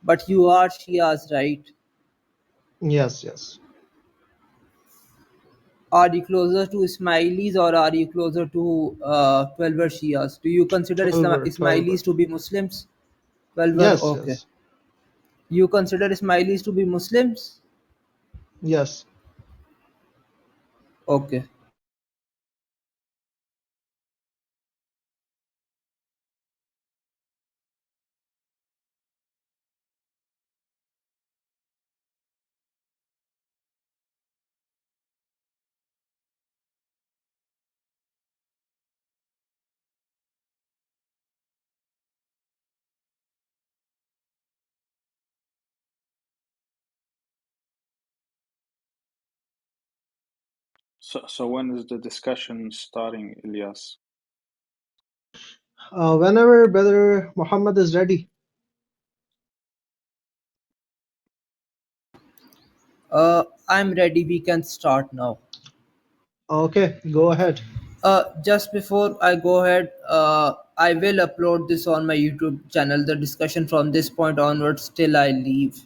But you are Shias, right? Yes, yes. Are you closer to Ismailis or are you closer to 12er Shias? Do you consider 12er, 12er. Ismailis to be Muslims? 12er, Yes, okay. yes, You consider Ismailis to be Muslims? yes. Okay. So when is the discussion starting, Ilyas? Whenever Brother Muhammad is ready. I'm ready. We can start now. Okay, go ahead. Just before I go ahead, I will upload this on my YouTube channel. The discussion from this point onwards till I leave.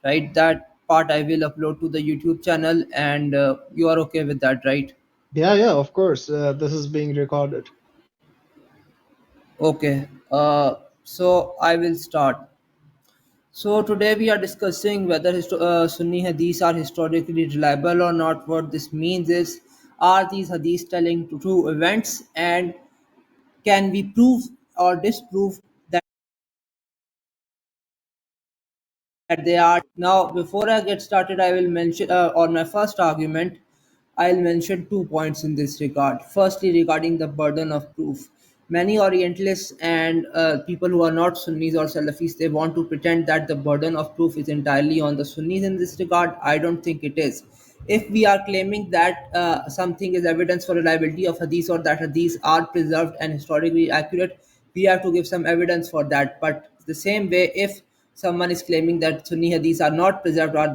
Right, that part I will upload to the YouTube channel, and you are okay with that, right? Yeah, yeah, of course. This is being recorded. Okay. So I will start. So today we are discussing whether Sunni Hadiths are historically reliable or not. What this means is, are these Hadiths telling true events, and can we prove or disprove that they are? Now, before I get started, I will mention on my first argument, I'll mention 2 points in this regard. Firstly, regarding the burden of proof. Many Orientalists and people who are not Sunnis or Salafis, they want to pretend that the burden of proof is entirely on the Sunnis in this regard. I don't think it is. If we are claiming that something is evidence for reliability of hadith, or that hadiths are preserved and historically accurate, we have to give some evidence for that. But the same way, if someone is claiming that Sunni hadiths are not preserved, or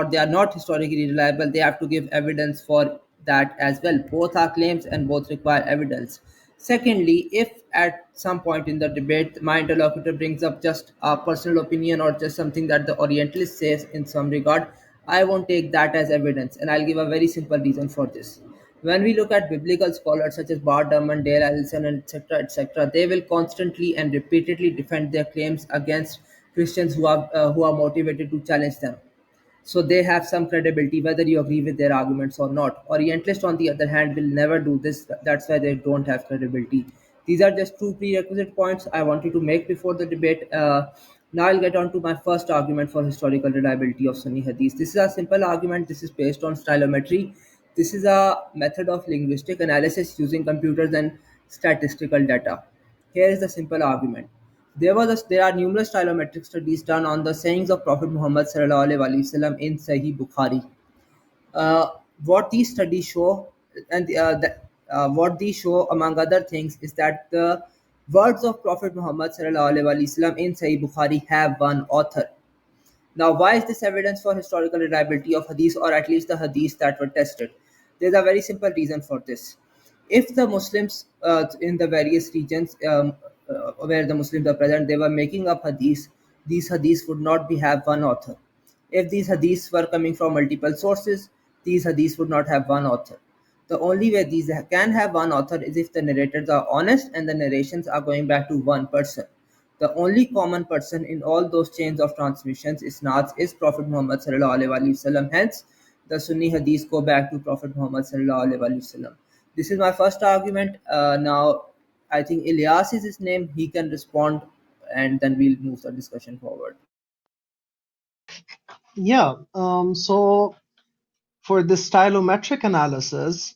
they are not historically reliable, they have to give evidence for that as well. Both are claims and both require evidence. Secondly, if at some point in the debate my interlocutor brings up just a personal opinion or just something that the Orientalist says in some regard, I won't take that as evidence, and I'll give a very simple reason for this. When we look at biblical scholars such as Bart Ehrman, Dale Allison, and etc., they will constantly and repeatedly defend their claims against Christians who are motivated to challenge them. So they have some credibility, whether you agree with their arguments or not. Orientalists, on the other hand, will never do this. That's why they don't have credibility. These are just two prerequisite points I wanted to make before the debate. Now I'll get on to my first argument for historical reliability of Sunni Hadith. This is a simple argument. This is based on stylometry. This is a method of linguistic analysis using computers and statistical data. Here is the simple argument. There are numerous stylometric studies done on the sayings of Prophet Muhammad SAW in Sahih Bukhari. Uh, what these studies show, what these show, among other things, is that the words of Prophet Muhammad SAW in Sahih Bukhari have one author. Now, why is this evidence for historical reliability of hadith, or at least the hadiths that were tested? There's a very simple reason for this. If the Muslims in the various regions where the Muslims are present, they were making up hadiths, these hadiths would not be have one author. If these hadiths were coming from multiple sources, these hadiths would not have one author. The only way these can have one author is if the narrators are honest and the narrations are going back to one person. The only common person in all those chains of transmissions is Prophet Muhammad sallallahu alaihi wasallam. Hence, the Sunni hadiths go back to Prophet Muhammad sallallahu alaihi wasallam. This is my first argument. Now, I think Ilyas is his name. He can respond, and then we'll move the discussion forward. Yeah, so for the stylometric analysis,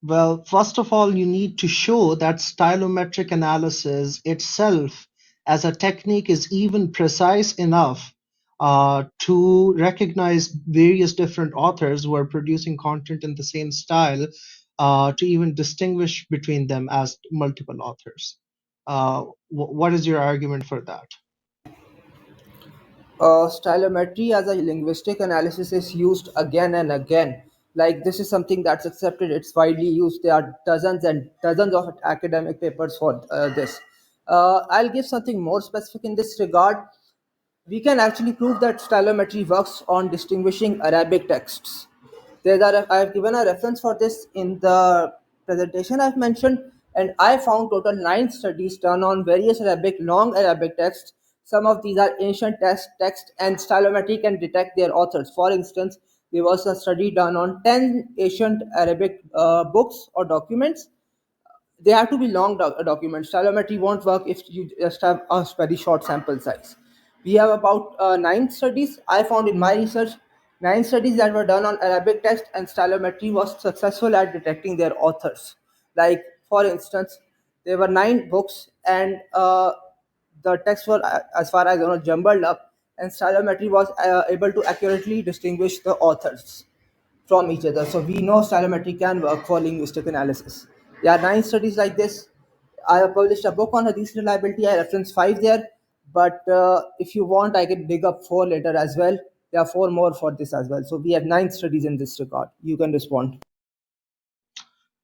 well, first of all, you need to show that stylometric analysis itself as a technique is even precise enough to recognize various different authors who are producing content in the same style to even distinguish between them as multiple authors. What is your argument for that? Stylometry as a linguistic analysis is used again and again. Like, this is something that's accepted, it's widely used. There are dozens and dozens of academic papers for this. I'll give something more specific in this regard. we can actually prove that stylometry works on distinguishing Arabic texts. I have given a reference for this in the presentation I've mentioned, and I found total 9 studies done on various long Arabic texts. Some of these are ancient text, and stylometry can detect their authors. For instance, there was a study done on 10 ancient Arabic books or documents. They have to be long documents. Stylometry won't work if you just have a very short sample size. We have about 9 studies. I found in my research 9 studies that were done on Arabic text, and stylometry was successful at detecting their authors. Like, for instance, there were 9 books, and the texts were, as far as I know, jumbled up, and stylometry was able to accurately distinguish the authors from each other. So we know stylometry can work for linguistic analysis. There are 9 studies like this. I have published a book on Hadith reliability. I reference 5 there, but if you want, I can dig up 4 later as well. There are 4 more for this as well. So we have 9 studies in this regard. You can respond.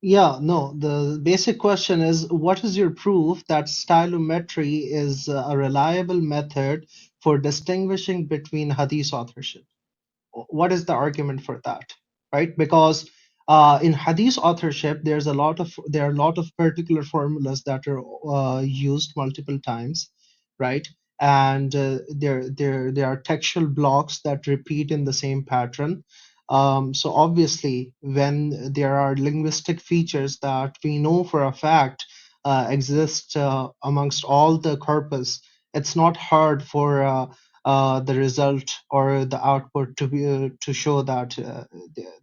Yeah, no, the basic question is what is your proof that stylometry is a reliable method for distinguishing between hadith authorship? What is the argument for that, right? Because in hadith authorship there are a lot of particular formulas that are used multiple times, right? And there are textual blocks that repeat in the same pattern. So obviously when there are linguistic features that we know for a fact exist amongst all the corpus, it's not hard for the result or the output to be to show that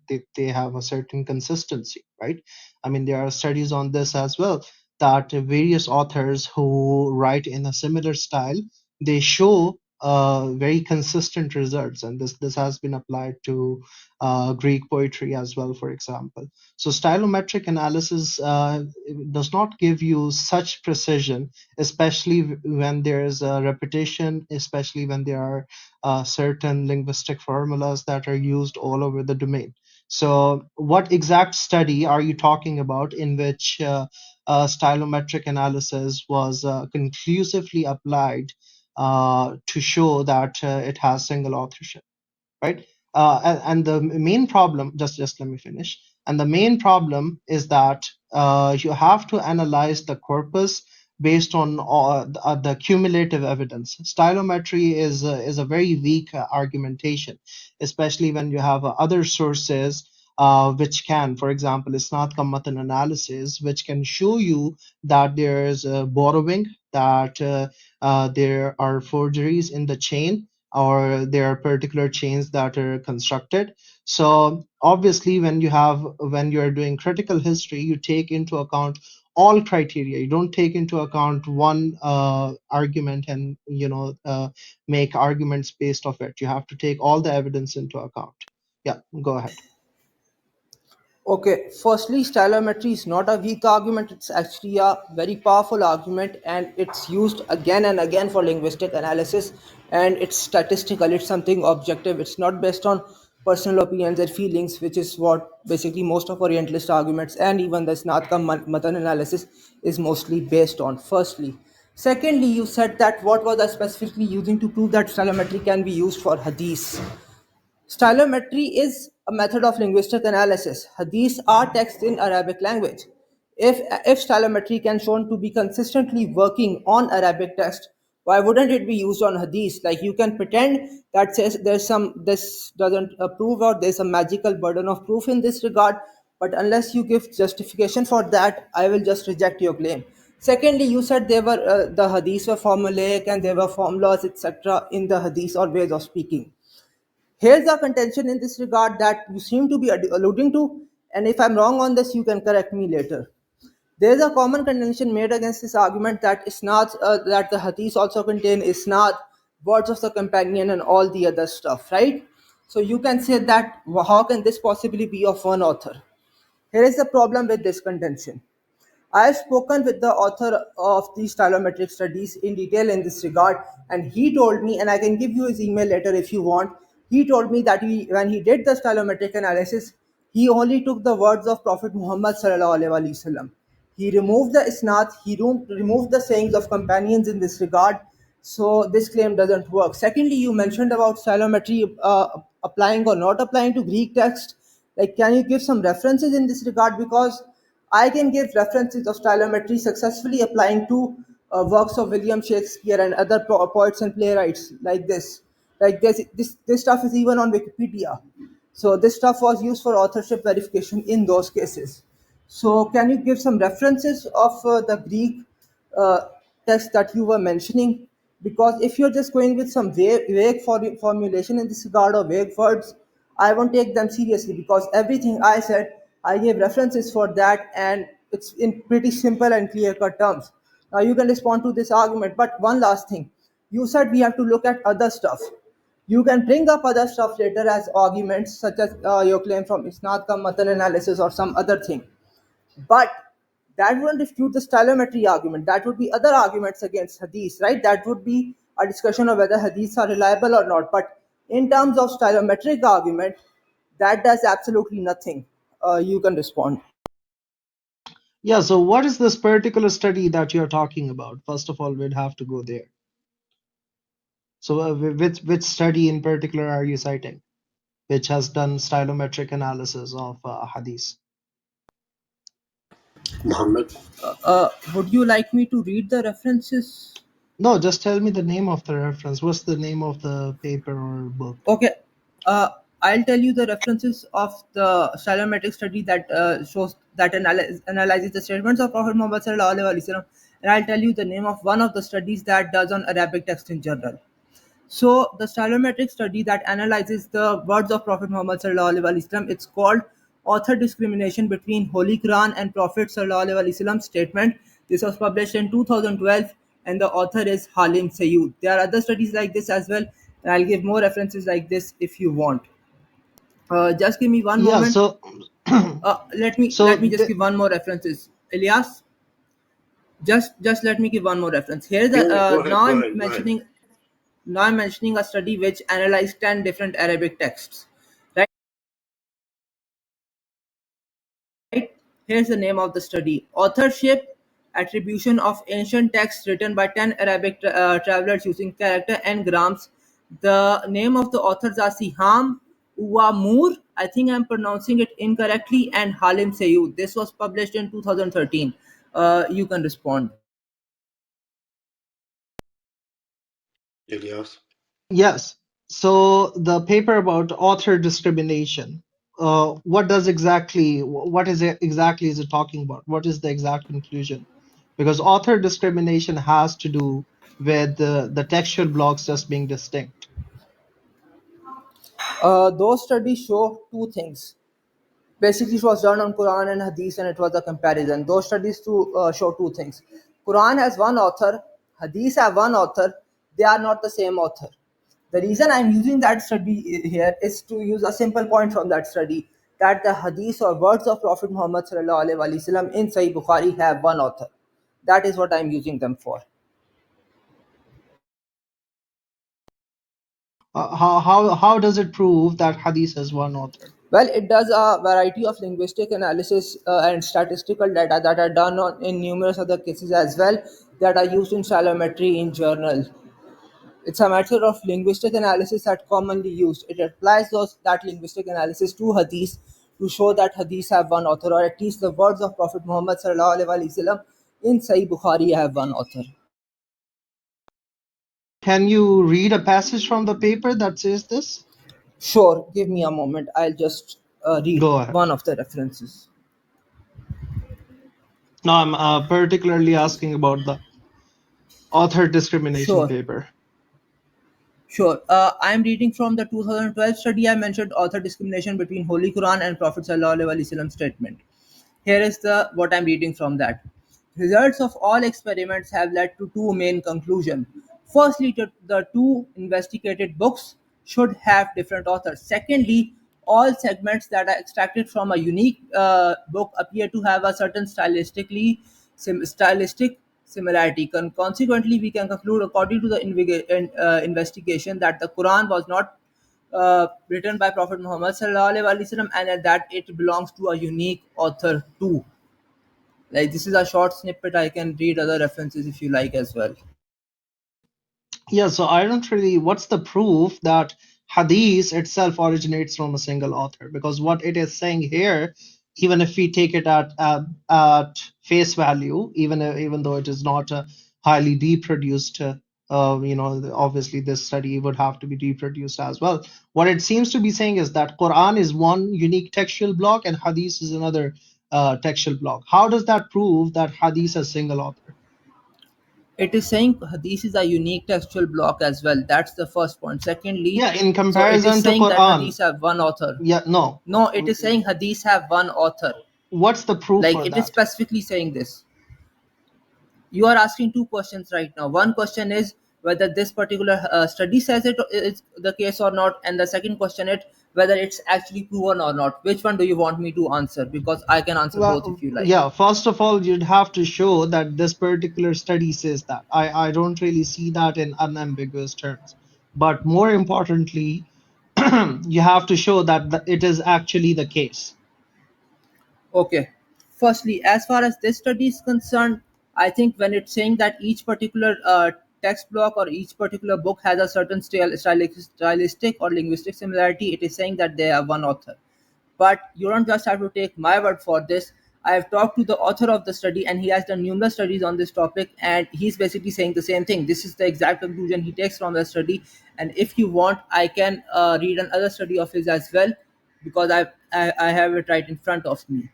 they have a certain consistency, right? I mean, there are studies on this as well, that various authors who write in a similar style, they show very consistent results, and this has been applied to Greek poetry as well, for example. So stylometric analysis does not give you such precision, especially when there's a repetition, especially when there are certain linguistic formulas that are used all over the domain. So, what exact study are you talking about in which stylometric analysis was conclusively applied to show that it has single authorship? Right? And the main problem, just let me finish. And the main problem is that you have to analyze the corpus based on the cumulative evidence. Stylometry is a very weak argumentation, especially when you have other sources which can, for example, isnad ka matan analysis, which can show you that there is borrowing, that there are forgeries in the chain, or there are particular chains that are constructed. So obviously when you are doing critical history, you take into account all criteria. You don't take into account one argument and make arguments based off it. You have to take all the evidence into account. Yeah, go ahead. Okay, firstly, stylometry is not a weak argument. It's actually a very powerful argument, and it's used again and again for linguistic analysis. And it's statistical, it's something objective. It's not based on personal opinions and feelings, which is what basically most of Orientalist arguments and even the Snatka Matan analysis is mostly based on. Firstly. Secondly, you said that what was I specifically using to prove that stylometry can be used for hadith. Stylometry is a method of linguistic analysis. Hadiths are texts in Arabic language. If stylometry can shown to be consistently working on Arabic text, why wouldn't it be used on hadiths? Like, you can pretend that says there's some this doesn't prove, or there's a magical burden of proof in this regard, but unless you give justification for that, I will just reject your claim. Secondly, you said there were the hadiths were formulaic and there were formulas, etc. in the hadiths or ways of speaking. Here's a contention in this regard that you seem to be alluding to, and if I'm wrong on this, you can correct me later. There is a common contention made against this argument that that the hadiths also contain isnad, words of the companion, and all the other stuff, right? So you can say that, how can this possibly be of one author? Here is the problem with this contention. I have spoken with the author of these stylometric studies in detail in this regard, and he told me, and I can give you his email later if you want. He told me that when he did the stylometric analysis, he only took the words of Prophet Muhammad sallallahu alaihi wasallam. He removed the isnad, he removed the sayings of companions in this regard, So this claim doesn't work. Secondly, you mentioned about stylometry applying or not applying to Greek text. Like, can you give some references in this regard? Because I can give references of stylometry successfully applying to works of William Shakespeare and other poets and playwrights like this. Like this stuff is even on Wikipedia. So this stuff was used for authorship verification in those cases. So can you give some references of the Greek uh, text that you were mentioning? Because if you're just going with some vague formulation in this regard or vague words, I won't take them seriously because everything I said, I gave references for that and it's in pretty simple and clear cut terms. Now you can respond to this argument, but one last thing. You said we have to look at other stuff. You can bring up other stuff later as arguments, such as your claim from Isnad ka matan analysis or some other thing. But that wouldn't refute the stylometry argument. That would be other arguments against hadith, right? That would be a discussion of whether hadiths are reliable or not. But in terms of stylometric argument, that does absolutely nothing. You can respond. Yeah, so what is this particular study that you're talking about? First of all, we'd have to go there. So, which study in particular are you citing, which has done stylometric analysis of hadith? Muhammad. Would you like me to read the references? No, just tell me the name of the reference. What's the name of the paper or book? Okay, uh, I'll tell you the references of the stylometric study that shows that analyzes the statements of Prophet Muhammad sallallahu alaihi wasallam, and I'll tell you the name of one of the studies that does on Arabic text in general. So the stylometric study that analyzes the words of Prophet Muhammad sallallahu alaihi wasallam, it's called Author Discrimination Between Holy Quran and Prophet sallallahu alaihi wasallam Statement. This was published in 2012, and the author is Halim Sayyid. There are other studies like this as well, and I'll give more references like this if you want. Just give me one Yeah, moment. so Let me just give one more references. Elias, just let me give one more reference. Here is a, Go ahead. now Go I'm ahead. Go ahead. mentioning now I'm mentioning a study which analyzed 10 different Arabic texts. Right? Here's the name of the study. Authorship, attribution of ancient texts written by 10 Arabic travelers using character and grams. The name of the authors are Siham Uwamur. I think I'm pronouncing it incorrectly, and Halim Sayyid. This was published in 2013. You can respond. Ilyas. yes, so the paper about author discrimination, what is it exactly is it talking about? What is the exact conclusion? Because author discrimination has to do with the textual blocks just being distinct. Those studies show two things. Basically, it was done on Quran and Hadith, and it was a comparison. Those studies to show two things. Quran has one author, Hadith have one author. They are not the same author. The reason I'm using that study here is to use a simple point from that study, that the Hadith or words of Prophet Muhammad sallallahu alaihi wasallam in Sahih Bukhari have one author. That is what I'm using them for. How does it prove that hadith has one author? Well, it does a variety of linguistic analysis and statistical data that are done in numerous other cases as well, that are used in stylometry in journal. It's a matter of linguistic analysis that commonly used. It applies that linguistic analysis to hadith to show that hadith have one author, or at least the words of Prophet Muhammad sallallahu alaihi wasallam in Sahih Bukhari have one author. Can you read a passage from the paper that says this? Sure, give me a moment. I'll just read Go ahead. one of the references. No, I'm particularly asking about the author discrimination Sure. paper. Sure. I'm reading from the 2012 study I mentioned, author discrimination between Holy Quran and Prophet Sallallahu Alaihi Wasallam statement. Here is the what I'm reading from that. Results of all experiments have led to two main conclusions. Firstly, the two investigated books should have different authors. Secondly, all segments that are extracted from a unique book appear to have a certain stylistic similarity. Consequently, we can conclude, according to the investigation, that the Quran was not written by Prophet Muhammad sallallahu alaihi wasallam, and that it belongs to a unique author too. Like, this is a short snippet. I can read other references if you like as well. Yeah, so I don't really, what's the proof that Hadith itself originates from a single author? Because what it is saying here, even if we take it at face value, even though it is not a highly reproduced, obviously this study would have to be reproduced as well. What it seems to be saying is that Quran is one unique textual block and Hadith is another textual block. How does that prove that Hadith is a single author? It is saying Hadith is a unique textual block as well. That's the first point. Secondly, Yeah, in so it is comparison to saying that Quran. Hadith have one author. Yeah, no. No, it is saying Hadith have one author. What's the proof Like for it is that? specifically saying this. You are asking two questions right now. One question is whether this particular study says it is the case or not, and the second question is whether it's actually proven or not. Which one do you want me to answer? Because I can answer both Well, if you like. yeah, first of all, you'd have to show that this particular study says that. I don't really see that in unambiguous terms. But more importantly, you have to show that it is actually the case. Okay. Firstly, as far as this study is concerned, I think when it's saying that each particular text block or each particular book has a certain stylistic or linguistic similarity, it is saying that they have one author. But you don't just have to take my word for this. I have talked to the author of the study, and he has done numerous studies on this topic, and he's basically saying the same thing. This is the exact conclusion he takes from the study. And if you want, I can read another study of his as well, because I have it right in front of me.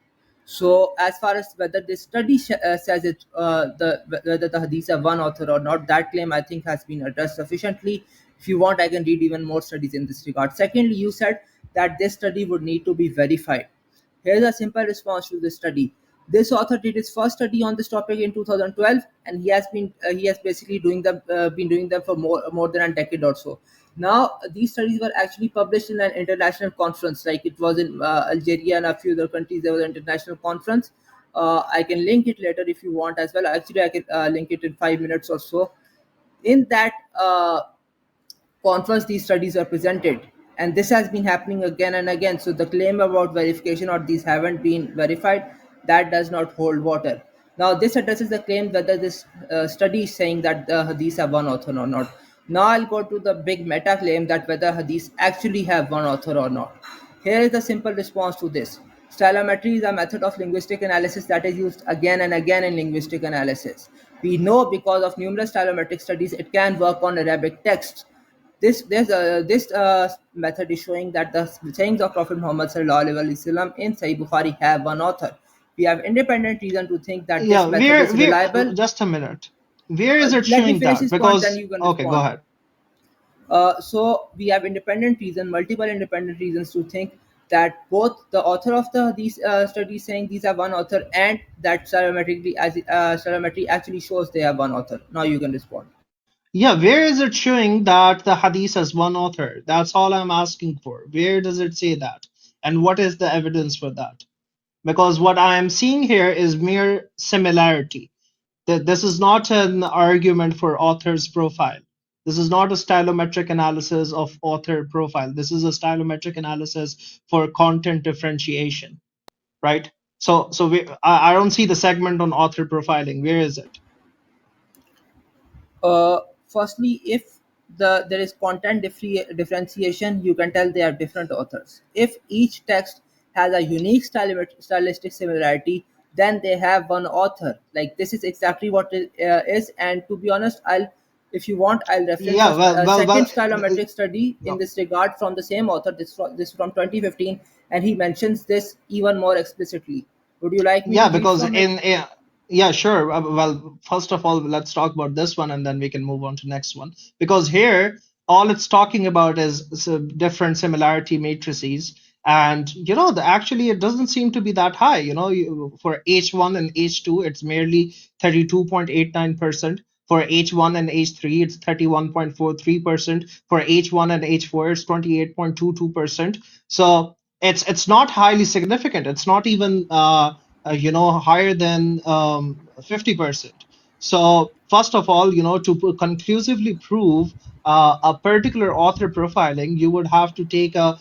So, as far as whether this study says it, whether the hadith have one author or not, that claim I think has been addressed sufficiently. If you want, I can read even more studies in this regard. Secondly, you said that this study would need to be verified. Here's a simple response to this study. This author did his first study on this topic in 2012, and he has basically been doing them for more than a decade or so. Now, these studies were actually published in an international conference, like it was in Algeria and a few other countries. There was an international conference. I can link it later if you want as well. Actually, I can link it in 5 minutes or so. In that conference, these studies are presented, and this has been happening again and again. So the claim about verification or these haven't been verified, that does not hold water. Now this addresses the claim whether this study is saying that the hadiths have one author or not. Now I'll go to the big meta claim that whether hadiths actually have one author or not. Here is the simple response to this. Stylometry is a method of linguistic analysis that is used again and again in linguistic analysis. We know because of numerous stylometric studies it can work on Arabic texts. This method is showing that the sayings of Prophet Muhammad sallallahu alaihi wasallam in Sahih Bukhari have one author. We have independent reason to think that this Yeah, method is reliable. just a minute. Where is it Let me showing finish that? this point, then Because, you can okay, go respond. ahead. So we have multiple independent reasons to think that both the author of these studies saying these have one author, and that stylometry actually shows they have one author. Now you can respond. Yeah, where is it showing that the hadith has one author? That's all I'm asking for. Where does it say that? And what is the evidence for that? Because what I am seeing here is mere similarity. This is not an argument for author's profile. This is not a stylometric analysis of author profile. This is a stylometric analysis for content differentiation, right? I don't see the segment on author profiling. Where is it? Firstly, if there is content differentiation, you can tell they are different authors. If each text has a unique stylistic similarity, then they have one author. Like this is exactly what it is. And to be honest, if you want, I'll reference Yeah, a second uh, stylometric study in no. this regard from the same author. This from 2015, and he mentions this even more explicitly. Would you like me Yeah, to read because from it? yeah, sure. Well, first of all, let's talk about this one and then we can move on to next one. Because here, all it's talking about is different similarity matrices. And, actually, it doesn't seem to be that high. For H1 and H2, it's merely 32.89%. For H1 and H3, it's 31.43%. For H1 and H4, it's 28.22%. So it's not highly significant. It's not even higher than 50%. So first of all, to conclusively prove a particular author profiling, you would have to take a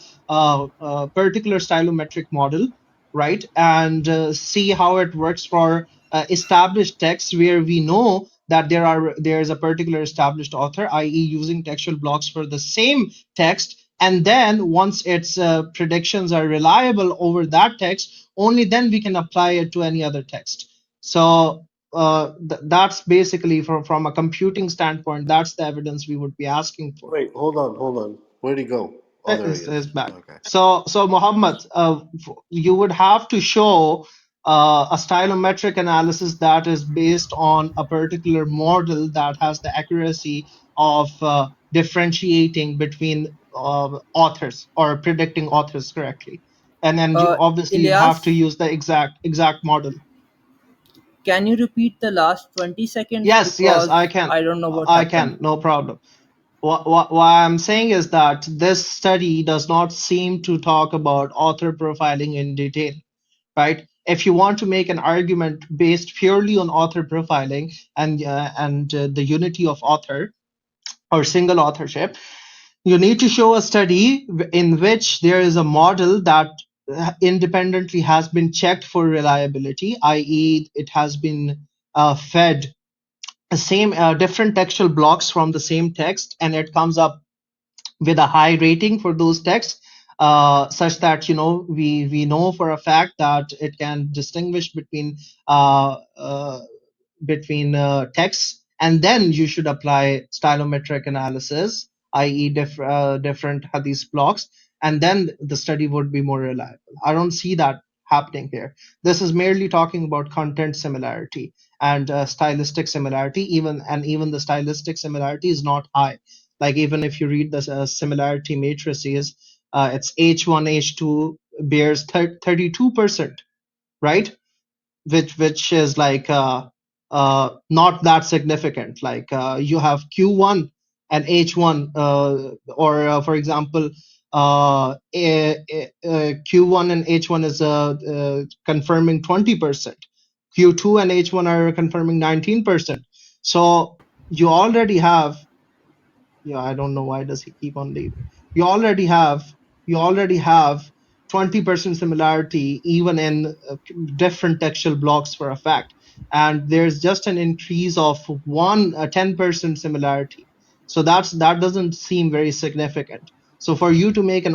particular stylometric model, right, and see how it works for established texts where we know that there is a particular established author, i.e., using textual blocks for the same text, and then once its predictions are reliable over that text, only then we can apply it to any other text. So that's basically from a computing standpoint, that's the evidence we would be asking for. Wait, hold on. Where'd he go? Oh, there he Is is. back. Okay. So Muhammad, you would have to show a stylometric analysis that is based on a particular model that has the accuracy of differentiating between authors or predicting authors correctly, and then you obviously you have to Ilyas, use the exact model. can you repeat the last 20 seconds Yes, I because can. I don't know what I happened. can, no problem. What I'm saying is that this study does not seem to talk about author profiling in detail, right? If you want to make an argument based purely on author profiling and the unity of author or single authorship, you need to show a study in which there is a model that independently has been checked for reliability, i.e., it has been fed the same different textual blocks from the same text, and it comes up with a high rating for those texts, such that we know for a fact that it can distinguish uh, uh, between texts, and then you should apply stylometric analysis, i.e., different hadith blocks, and then the study would be more reliable. I don't see that happening here. This is merely talking about content similarity and stylistic similarity. Even the stylistic similarity is not high. Like even if you read the similarity matrices, it's H1, H2 bears 32%, right? Which is like not that significant. Like you have Q1 and H1, or for example, Q1 and H1 is confirming 20%. Q2 and H1 are confirming 19%. So you already have, yeah, I don't know why does he keep on leaving. You already have you already have 20% similarity even in different textual blocks for a fact, and there's just an increase of 10% similarity. So that doesn't seem very significant. So for you to make an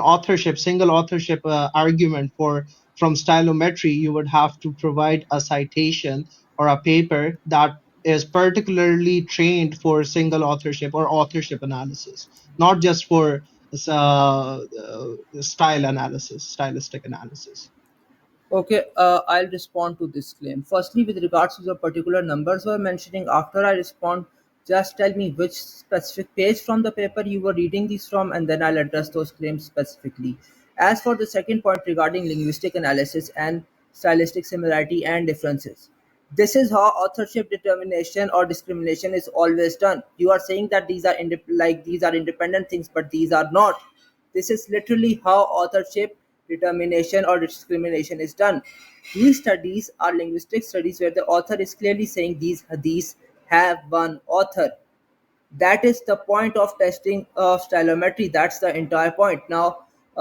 single authorship argument from stylometry, you would have to provide a citation or a paper that is particularly trained for single authorship or authorship analysis, not just for stylistic analysis. Okay, I'll respond to this claim. Firstly, with regards to the particular numbers you were mentioning, after I respond, just tell me which specific page from the paper you were reading these from, and then I'll address those claims specifically. As for the second point regarding linguistic analysis and stylistic similarity and differences, this is how authorship determination or discrimination is always done. You are saying that these are independent things, but these are not. This is literally how authorship determination or discrimination is done. These studies are linguistic studies where the author is clearly saying these hadiths have one author. That is the point of testing of stylometry. That's the entire point. Now,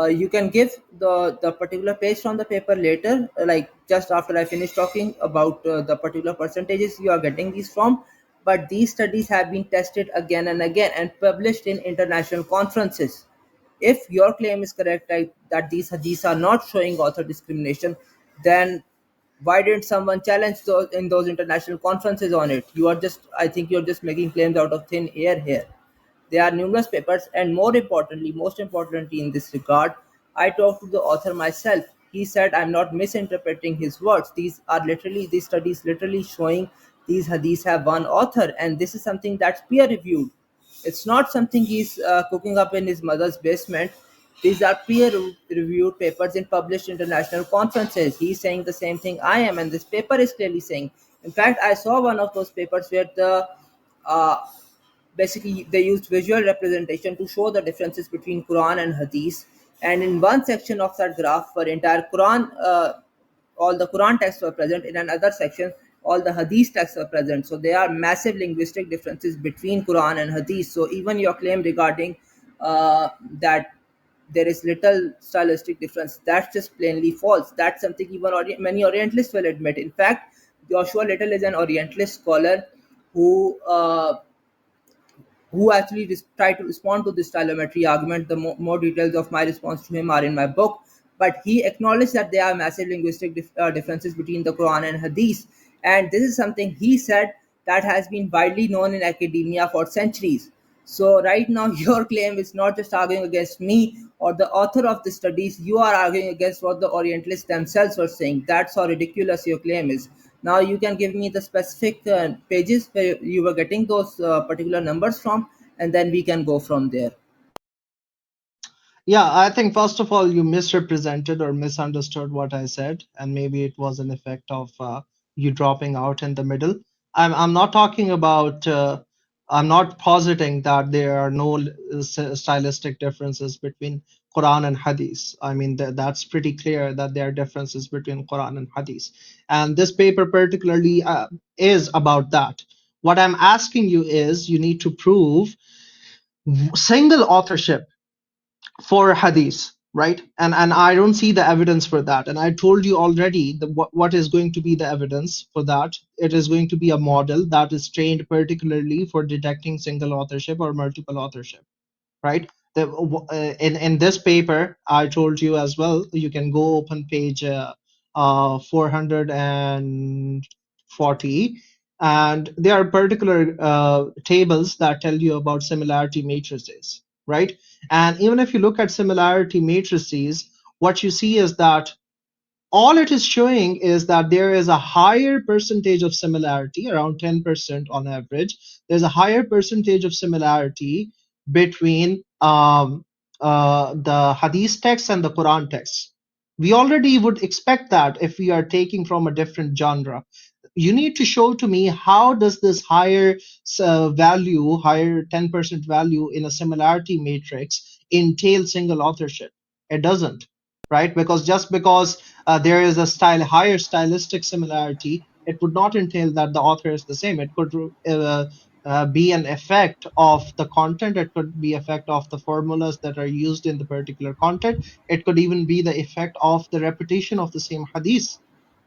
you can give the particular page from the paper later, like just after I finish talking about the particular percentages you are getting these from. But these studies have been tested again and again and published in international conferences. If your claim is correct, that these hadiths are not showing author discrimination, then why didn't someone challenge those in those international conferences on it? I think you're just making claims out of thin air here. There are numerous papers, and most importantly in this regard, I talked to the author myself. He said I'm not misinterpreting his words. These studies literally showing these hadiths have one author, and this is something that's peer reviewed. It's not something he's cooking up in his mother's basement. These are peer-reviewed papers in published international conferences. He's saying the same thing I am, and this paper is clearly saying. In fact, I saw one of those papers where uh, basically they used visual representation to show the differences between Quran and Hadith. And in one section of that graph, for entire Quran, all the Quran texts were present. In another section, all the Hadith texts were present. So there are massive linguistic differences between Quran and Hadith. So even your claim regarding that there is little stylistic difference, that's just plainly false. That's something even many Orientalists will admit. In fact, Joshua Little is an Orientalist scholar. who actually tried to respond to this stylometry argument. The more details of my response to him are in my book. But he acknowledged that there are massive linguistic differences between the Quran and Hadith. And this is something he said that has been widely known in academia for centuries. So, right now, your claim is not just arguing against me or the author of the studies, you are arguing against what the Orientalists themselves were saying. That's how ridiculous your claim is. Now, you can give me the specific pages where you were getting those particular numbers from, and then we can go from there. Yeah, I think first of all, you misrepresented or misunderstood what I said, and maybe it was an effect of you dropping out in the middle. I'm not talking about, I'm not positing that there are no stylistic differences between Quran and Hadith. I mean, that's pretty clear that there are differences between Quran and Hadith. And this paper particularly is about that. What I'm asking you is you need to prove single authorship for hadith, right? And I don't see the evidence for that. And I told you already what is going to be the evidence for that. It is going to be a model that is trained particularly for detecting single authorship or multiple authorship, right? In this paper, I told you as well, you can go open page 440, and there are particular tables that tell you about similarity matrices, right? And even if you look at similarity matrices, what you see is that all it is showing is that there is a higher percentage of similarity, around 10% on average. There's a higher percentage of similarity between the Hadith text and the Quran text. We already would expect that if we are taking from a different genre. You need to show to me how does this higher value, higher 10% value in a similarity matrix entail single authorship? It doesn't, right? Because just because there is a higher stylistic similarity, it would not entail that the author is the same. It could be an effect of the content. It could be effect of the formulas that are used in the particular content. It could even be the effect of the repetition of the same hadith,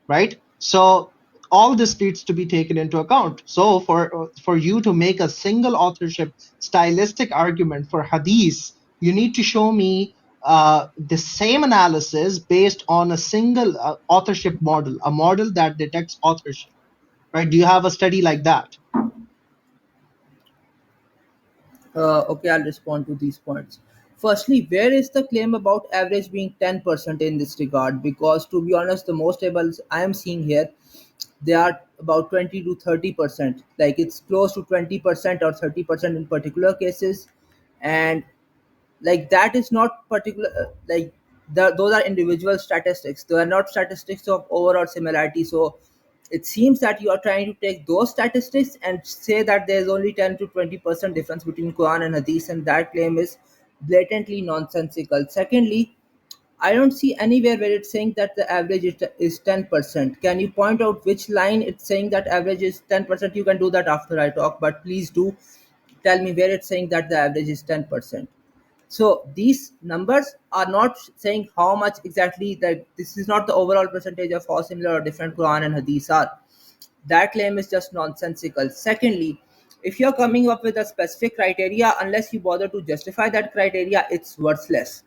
right? So all this needs to be taken into account. So for you to make a single authorship stylistic argument for hadith, you need to show me the same analysis based on a single authorship model, a model that detects authorship, right? Do you have a study like that? Okay, I'll respond to these points. Firstly, where is the claim about average being 10% in this regard? Because to be honest, the most tables I am seeing here, they are about 20 to 30%. Like it's close to 20% or 30% in particular cases. And like that is not particular those are individual statistics, they are not statistics of overall similarity. So it seems that you are trying to take those statistics and say that there is only 10 to 20% difference between Quran and Hadith, and that claim is blatantly nonsensical. Secondly, I don't see anywhere where it's saying that the average is 10%. Can you point out which line it's saying that average is 10%? You can do that after I talk, but please do tell me where it's saying that the average is 10%. So these numbers are not saying how much exactly, that this is not the overall percentage of how similar or different Quran and Hadith are. That claim is just nonsensical. Secondly, if you're coming up with a specific criteria, unless you bother to justify that criteria, it's worthless.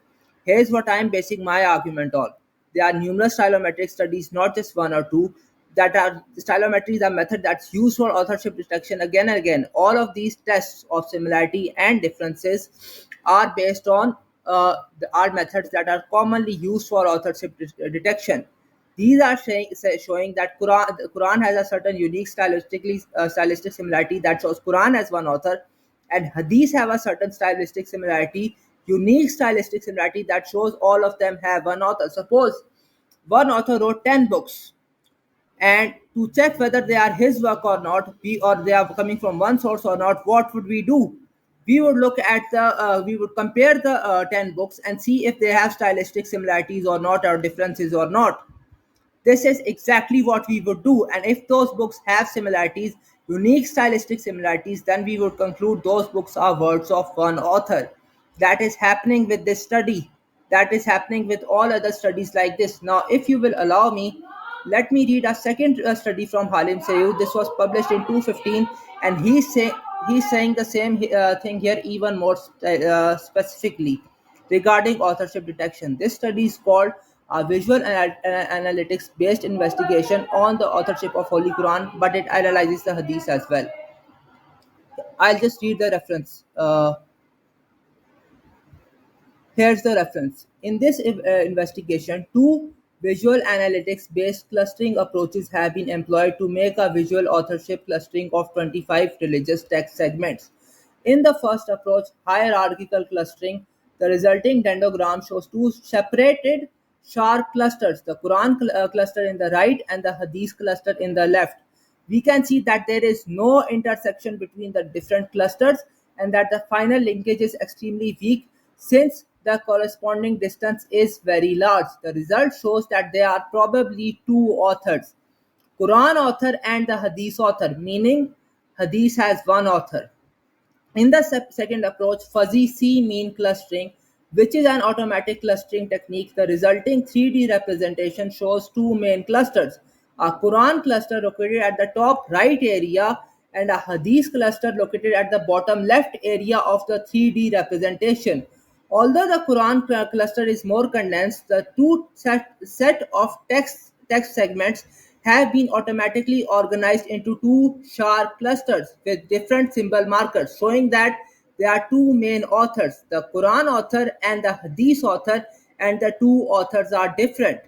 Here's what I'm basing my argument on. There are numerous stylometric studies, not just one or two, that are stylometry is a method that's used for authorship detection again and again. All of these tests of similarity and differences are based on are methods that are commonly used for authorship detection. These are showing that the Quran has a certain unique stylistic similarity that shows Quran as one author, and Hadith have a certain stylistic similarity, unique stylistic similarity that shows all of them have one author. Suppose one author wrote 10 books, and to check whether they are his work or not, or they are coming from one source or not, what would we do? We would look at we would compare the 10 books and see if they have stylistic similarities or not, or differences or not. This is exactly what we would do. And if those books have similarities, unique stylistic similarities, then we would conclude those books are words of one author. That is happening with this study. That is happening with all other studies like this. Now, if you will allow me, Let me read a second study from Halim Sayud. This was published in 2015, and he's saying the same thing here even more specifically regarding authorship detection. This study is called a visual analytics based investigation on the authorship of Holy Quran, but it analyzes the Hadith as well. I'll just read the reference. Here's the reference. In this investigation, two visual analytics based clustering approaches have been employed to make a visual authorship clustering of 25 religious text segments. In the first approach, hierarchical clustering, the resulting dendrogram shows two separated sharp clusters, the Quran cluster in the right and the Hadith cluster in the left. We can see that there is no intersection between the different clusters and that the final linkage is extremely weak since the corresponding distance is very large. The result shows that there are probably two authors, Quran author and the Hadith author, meaning Hadith has one author. In the second approach, fuzzy C-mean clustering, which is an automatic clustering technique, the resulting 3D representation shows two main clusters, a Quran cluster located at the top right area and a Hadith cluster located at the bottom left area of the 3D representation. Although the Quran cluster is more condensed, the two set of text segments have been automatically organized into two sharp clusters with different symbol markers, showing that there are two main authors, the Quran author and the Hadith author, and the two authors are different.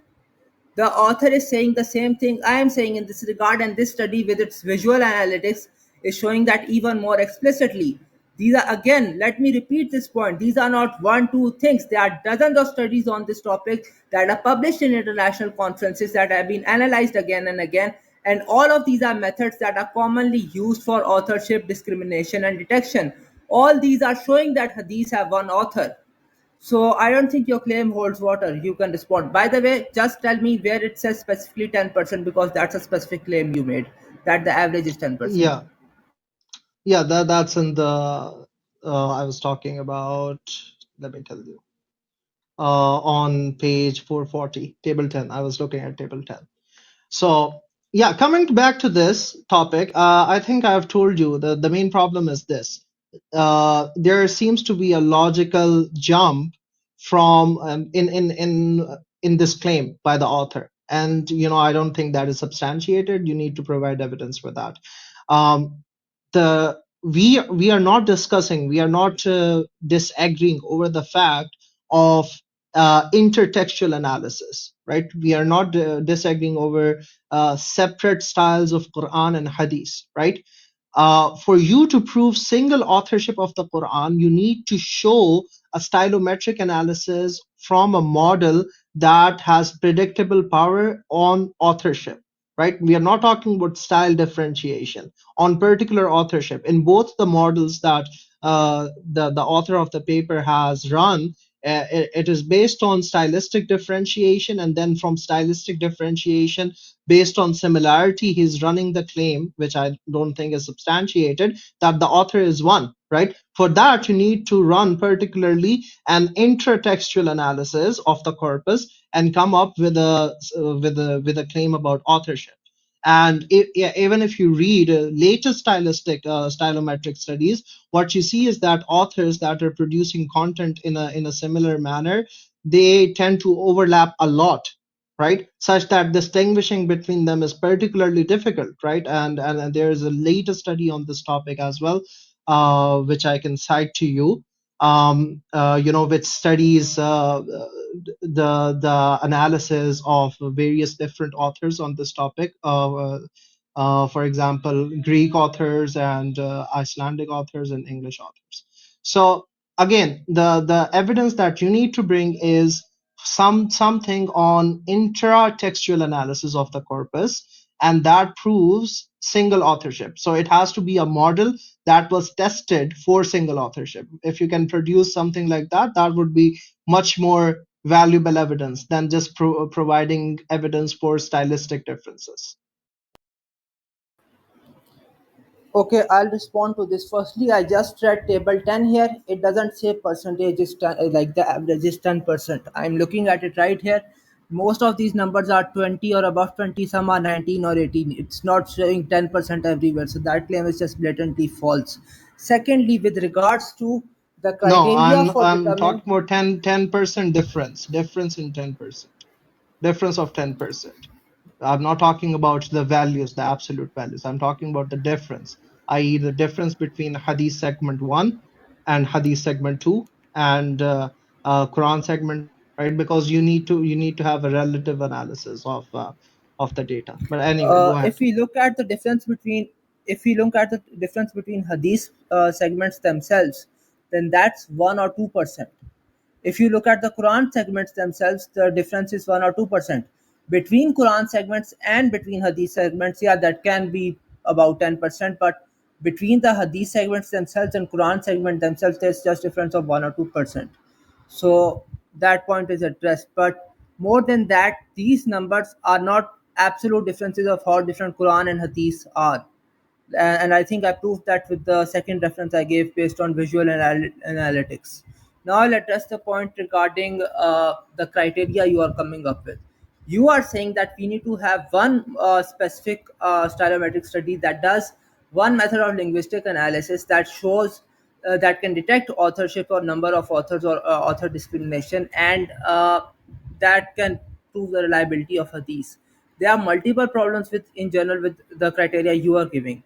The author is saying the same thing I am saying in this regard, and this study with its visual analytics is showing that even more explicitly. These are, again, let me repeat this point. These are not one, two things. There are dozens of studies on this topic that are published in international conferences that have been analyzed again and again. And all of these are methods that are commonly used for authorship discrimination and detection. All these are showing that hadiths have one author. So I don't think your claim holds water. You can respond. By the way, just tell me where it says specifically 10% because that's a specific claim you made that the average is 10%. Yeah, yeah, that's in the I was talking about. Let me tell you. On page 440, table 10. I was looking at table 10. So, yeah, coming back to this topic, I think I've told you the main problem is this. There seems to be a logical jump from in this claim by the author, and I don't think that is substantiated. You need to provide evidence for that. Um, the we are not discussing, we are not disagreeing over the fact of intertextual analysis, right? We are not disagreeing over separate styles of Quran and Hadith, right? For you to prove single authorship of the Quran, you need to show a stylometric analysis from a model that has predictable power on authorship, right? We are not talking about style differentiation on particular authorship. In both the models that the author of the paper has run, it is based on stylistic differentiation, and then from stylistic differentiation based on similarity, he's running the claim, which I don't think is substantiated, that the author is one, right? For that, you need to run particularly an intertextual analysis of the corpus and come up with a claim about authorship. And yeah, even if you read latest stylometric studies, what you see is that authors that are producing content in a similar manner, they tend to overlap a lot, right? Such that distinguishing between them is particularly difficult, right? And there is a latest study on this topic as well, which I can cite to you. Which studies the analysis of various different authors on this topic. For example, Greek authors and Icelandic authors and English authors. So again, the evidence that you need to bring is something on intratextual analysis of the corpus, and that proves single authorship. So it has to be a model that was tested for single authorship. If you can produce something like that, that would be much more valuable evidence than just providing evidence for stylistic differences. Okay, I'll respond to this. Firstly, I just read table 10 here. It doesn't say percentage is 10, like the average is 10%. I'm looking at it right here. Most of these numbers are 20 or above 20, some are 19 or 18. It's not showing 10% everywhere. So that claim is just blatantly false. Secondly, with regards to the No, criteria for I'm determining, talking about 10% difference in 10%, difference of 10%. I'm not talking about the values, the absolute values. I'm talking about the difference, i.e., the difference between Hadith segment 1 and Hadith segment 2 and Quran segment, right? Because you need to have a relative analysis of the data. But anyway, go ahead. if we look at the difference between if we look at the difference between hadith segments themselves, then that's 1 or 2%. If you look at the Quran segments themselves, the difference is 1 or 2%. Between Quran segments and between hadith segments, yeah, that can be about 10%, but between the hadith segments themselves and Quran segment themselves, there's just difference of 1 or 2%. So that point is addressed. But more than that, these numbers are not absolute differences of how different Quran and Hadith are. And I think I proved that with the second reference I gave based on visual analytics. Now I'll address the point regarding the criteria you are coming up with. You are saying that we need to have one specific stylometric study that does one method of linguistic analysis that shows that can detect authorship or number of authors or author discrimination, and that can prove the reliability of hadith. There are multiple problems with in general with the criteria you are giving.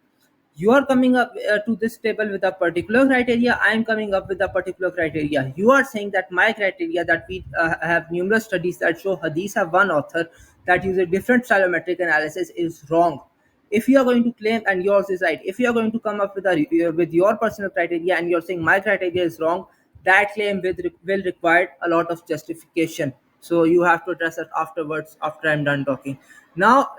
You are coming up to this table with a particular criteria. I am coming up with a particular criteria. You are saying that my criteria, that we have numerous studies that show hadith have one author that uses different stylometric analysis, is wrong. If you are going to claim and yours is right, if you are going to come up with with your personal criteria and you're saying my criteria is wrong, that claim will require a lot of justification. So you have to address it afterwards, after I'm done talking. Now,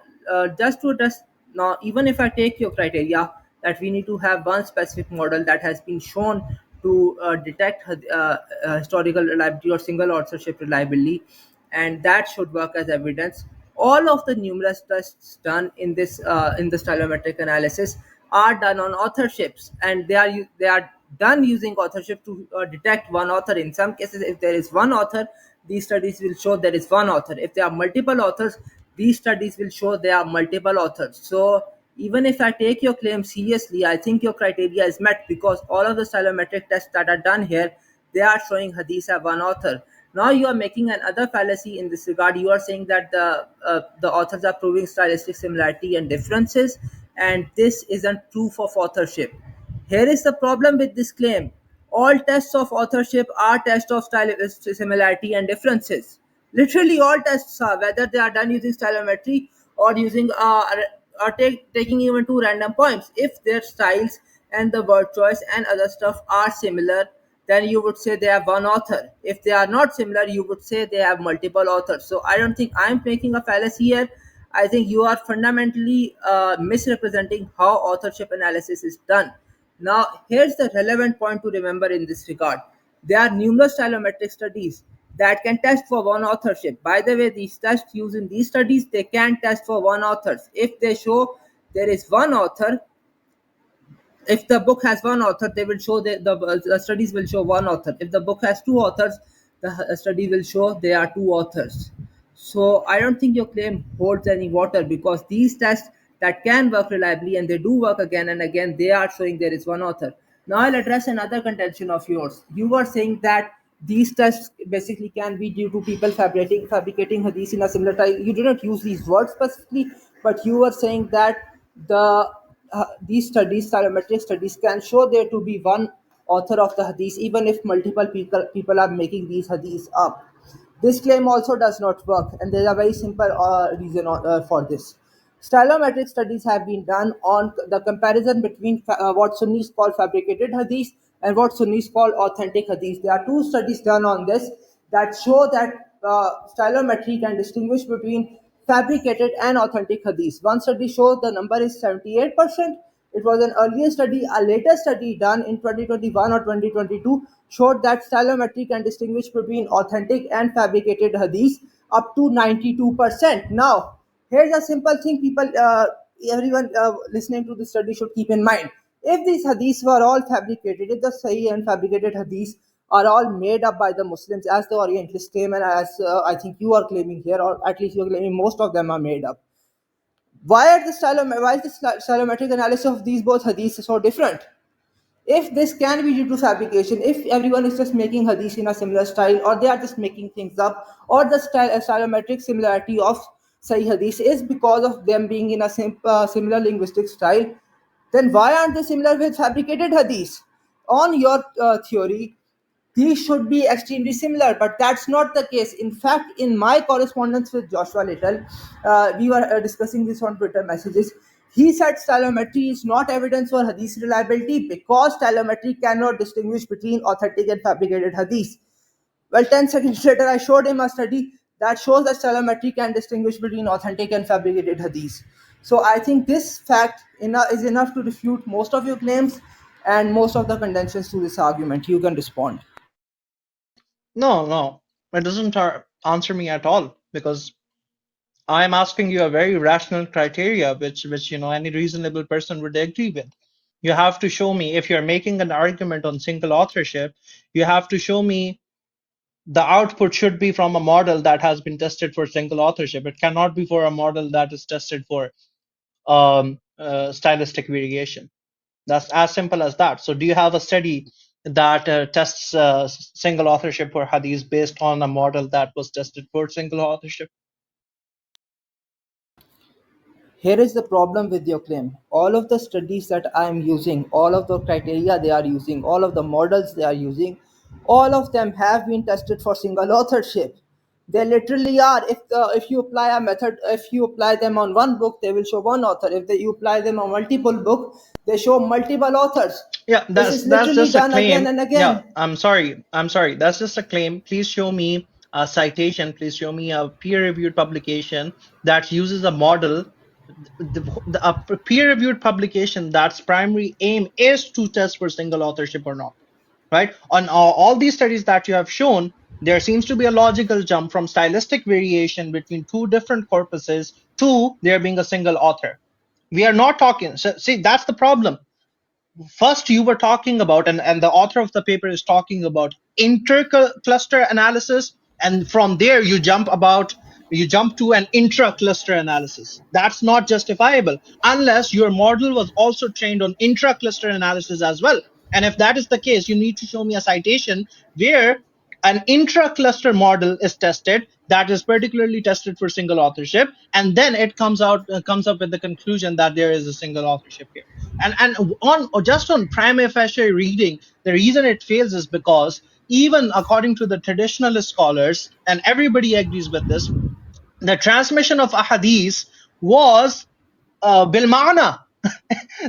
just to address, now even if I take your criteria that we need to have one specific model that has been shown to detect historical reliability or single authorship reliably, and that should work as evidence. All of the numerous tests done in the stylometric analysis are done on authorships, and they are done using authorship to detect one author. In some cases, if there is one author, these studies will show there is one author. If there are multiple authors, these studies will show there are multiple authors. So even if I take your claim seriously, I think your criteria is met, because all of the stylometric tests that are done here, they are showing hadith have one author. Now you are making another fallacy in this regard. You are saying that the authors are proving stylistic similarity and differences, and this isn't proof of authorship. Here is the problem with this claim. All tests of authorship are tests of stylistic similarity and differences. Literally, all tests are, whether they are done using stylometry or using taking even two random points. If their styles and the word choice and other stuff are similar, then you would say they have one author. If they are not similar, you would say they have multiple authors. So I don't think I'm making a fallacy here. I think you are fundamentally misrepresenting how authorship analysis is done. Now, here's the relevant point to remember in this regard. There are numerous stylometric studies that can test for one authorship. By the way, these tests used in these studies, they can test for one author. If they show there is one author, if the book has one author, they will show the studies will show one author. If the book has two authors, the study will show there are two authors. So I don't think your claim holds any water, because these tests that can work reliably, and they do work again and again, they are showing there is one author. Now I'll address another contention of yours. You were saying that these tests basically can be due to people fabricating hadith in a similar type. You did not use these words specifically, but you were saying that these studies, stylometric studies, can show there to be one author of the hadith, even if multiple people are making these hadiths up. This claim also does not work, and there's a very simple reason for this. Stylometric studies have been done on the comparison between what Sunnis call fabricated hadith and what Sunnis call authentic hadith. There are two studies done on this that show that stylometry can distinguish between fabricated and authentic hadith. One study shows the number is 78%. It was an earlier study. A later study done in 2021 or 2022 showed that stylometry can distinguish between authentic and fabricated hadith up to 92%. Now, here's a simple thing everyone listening to this study should keep in mind. If these hadiths were all fabricated, if the Sahih and fabricated hadiths are all made up by the Muslims, as the Orientalists claim, and as I think you are claiming here, or at least you're claiming most of them are made up. Why is the stylometric analysis of these both hadiths so different? If this can be due to fabrication, if everyone is just making hadith in a similar style, or they are just making things up, or the stylometric similarity of Sahih Hadith is because of them being in a similar linguistic style, then why aren't they similar with fabricated hadith? On your theory, these should be extremely similar, but that's not the case. In fact, in my correspondence with Joshua Little, we were discussing this on Twitter messages. He said stylometry is not evidence for hadith reliability because stylometry cannot distinguish between authentic and fabricated hadith. Well, 10 seconds later, I showed him a study that shows that stylometry can distinguish between authentic and fabricated hadith. So I think this fact is enough to refute most of your claims and most of the contentions to this argument. You can respond. No, no, it doesn't answer me at all, because I'm asking you a very rational criteria, which any reasonable person would agree with. You have to show me, if you're making an argument on single authorship, you have to show me the output should be from a model that has been tested for single authorship. It cannot be for a model that is tested for stylistic variation. That's as simple as that. So do you have a study that tests single authorship for hadith based on a model that was tested for single authorship? Here is the problem with your claim. All of the studies that I am using, all of the criteria they are using, all of the models they are using, all of them have been tested for single authorship. They literally are. If you apply a method, if you apply them on one book, they will show one author. You apply them on multiple books, they show multiple authors. Yeah, This that's is that's literally just a done again claim. and Yeah, again. I'm sorry. That's just a claim. Please show me a citation. Please show me a peer-reviewed publication that uses a model. A peer-reviewed publication that's primary aim is to test for single authorship or not, right? On all these studies that you have shown, there seems to be a logical jump from stylistic variation between two different corpuses to there being a single author. We are not talking. So, see, that's the problem. First you were talking about, and the author of the paper is talking about intercluster analysis, and from there you jump to an intra-cluster analysis. That's not justifiable unless your model was also trained on intra-cluster analysis as well. And if that is the case, you need to show me a citation where an intra-cluster model is tested that is particularly tested for single authorship, and then it comes up with the conclusion that there is a single authorship here. And on just on prima facie reading, the reason it fails is because even according to the traditionalist scholars, and everybody agrees with this, the transmission of ahadith was bil ma'na.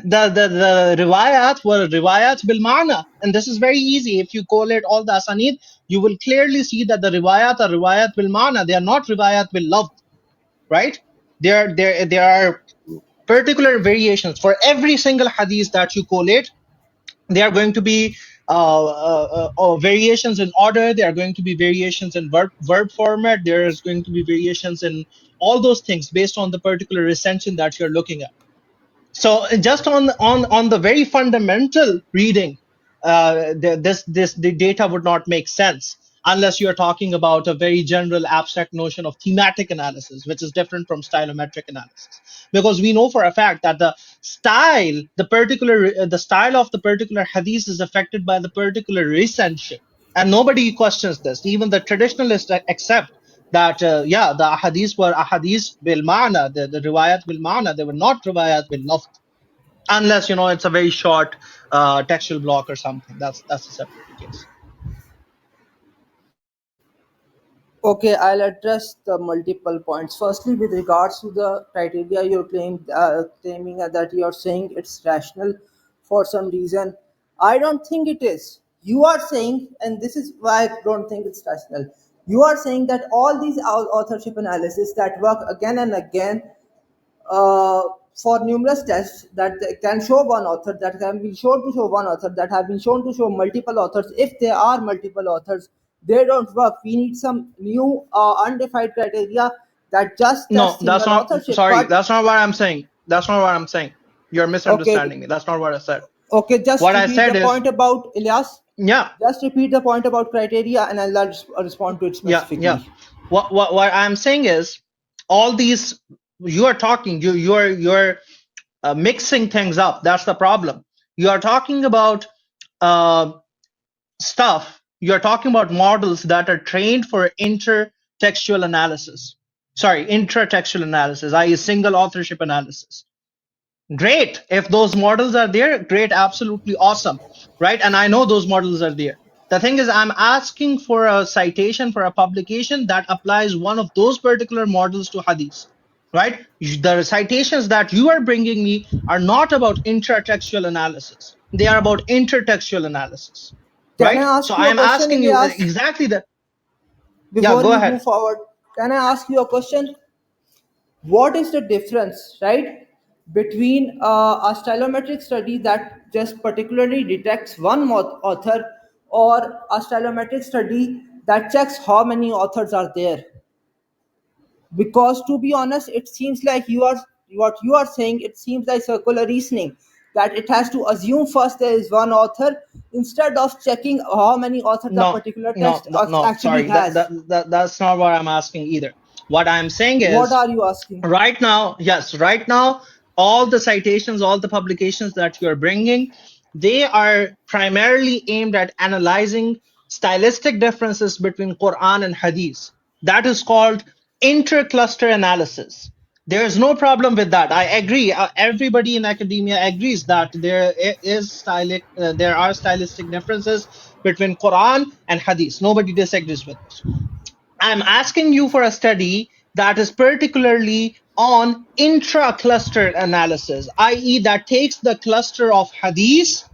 The riwayat were riwayat bil ma'na, and this is very easy. If you collate all the asanid, you will clearly see that the riwayat are riwayat bil ma'na. They are not riwayat bil lafz, right? There are particular variations for every single hadith that you collate. There are going to be variations in order. There are going to be variations in verb format. There is going to be variations in all those things based on the particular recension that you're looking at. So just on the very fundamental reading, the data would not make sense unless you're talking about a very general abstract notion of thematic analysis, which is different from stylometric analysis. Because we know for a fact that the style of the particular hadith is affected by the particular recension, and nobody questions this. Even the traditionalists accept that the ahadith were ahadith bil ma'na, the riwayat bil ma'na, they were not riwayat bil lafz, unless it's a very short textual block or something. That's a separate case. Okay, I'll address the multiple points. Firstly, with regards to the criteria you're claiming that you're saying it's rational for some reason, I don't think it is. You are saying, and this is why I don't think it's rational. You are saying that all these authorship analysis that work again and again uh, for numerous tests that can show one author, that can be shown to show one author, that have been shown to show multiple authors. If there are multiple authors, they don't work. We need some new undefined criteria that just No, test that's single not. authorship. Sorry, But that's not what I'm saying. That's not what I'm saying. You're okay, misunderstanding me. That's not what I said. okay, just What I repeat said the is, point about Ilyas. Yeah, Just repeat the point about criteria and I'll respond to it yeah. specifically. What I'm saying is, all these you are talking, you're mixing things up. That's the problem. You are talking about uh, stuff. You're talking about models that are trained for intertextual analysis. Sorry, intratextual analysis, i.e., single authorship analysis. Great. If those models are there, great, absolutely awesome. Right? And I know those models are there. The thing is, I'm asking for a citation for a publication that applies one of those particular models to Hadith. Right? The citations that you are bringing me are not about intratextual analysis. They are about intertextual analysis. Can Right? I So ask you I a am question, asking you Ilyas, exactly that. Yeah, before go we ahead. move forward? Can I ask you a question? What is the difference, right, between a stylometric study that just particularly detects one author or a stylometric study that checks how many authors are there? Because to be honest, it seems like what you are saying, it seems like circular reasoning, that it has to assume first there is one author instead of checking how many authors a No, particular no, text no, no. actually Sorry, has. that's not what I'm asking either. What I'm saying What is, are you asking? right now, yes, right now, all the citations, all the publications that you're bringing, they are primarily aimed at analyzing stylistic differences between Quran and Hadith. That is called intercluster analysis. There's no problem with that. I agree. Everybody in academia agrees that there are stylistic differences between Quran and Hadith. Nobody disagrees with this. I'm asking you for a study that is particularly on intra-cluster analysis, i.e., that takes the cluster of hadith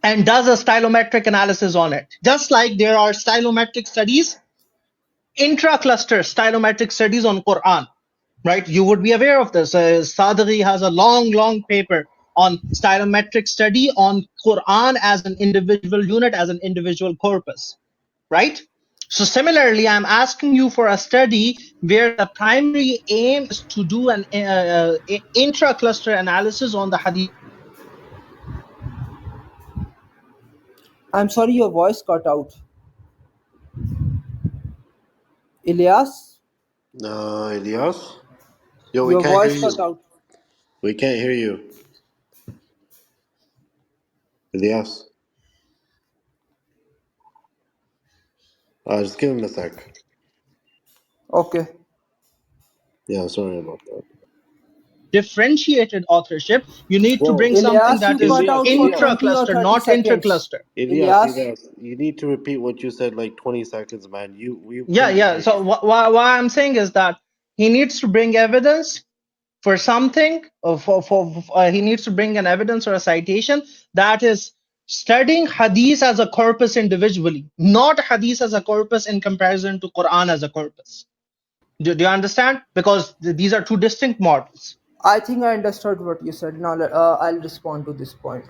and does a stylometric analysis on it. Just like there are stylometric studies, intra-cluster stylometric studies on Quran, right? You would be aware of this. Sadeghi has a long paper on stylometric study on Quran as an individual unit, as an individual corpus, right? So similarly, I'm asking you for a study where the primary aim is to do an intra-cluster analysis on the hadith. I'm sorry, your voice cut out. Ilyas, Elias? Yo, we your can't hear voice you. cut out. We can't hear you. Elias. Just give him a sec. Okay. Yeah, sorry about that. Differentiated authorship, you need to Whoa. bring something Ilyas, that you is cut Elias, out for Elias. 20 or intra-cluster, 30 not seconds. intercluster. Ilyas, You need to repeat what you said like 20 seconds, man. We couldn't Yeah. hear you. So what I'm saying is that he needs to bring evidence for something, or he needs to bring an evidence or a citation that is studying hadith as a corpus individually, not hadith as a corpus in comparison to Quran as a corpus. Do you understand? Because these are two distinct models. I think I understood what you said. Now I'll respond to this point.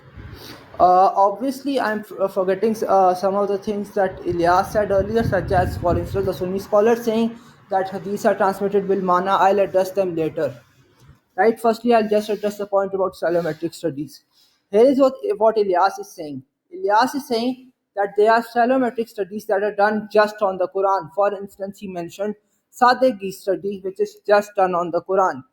Obviously, I'm forgetting some of the things that Ilyas said earlier, such as, for instance, the Sunni scholars saying that hadiths are transmitted bil mana. I'll address them later. Right? Firstly, I'll just address the point about stylometric studies. Here is what Ilyas is saying. Ilyas is saying that there are stylometric studies that are done just on the Quran. For instance, he mentioned Sadeghi study, which is just done on the Quran.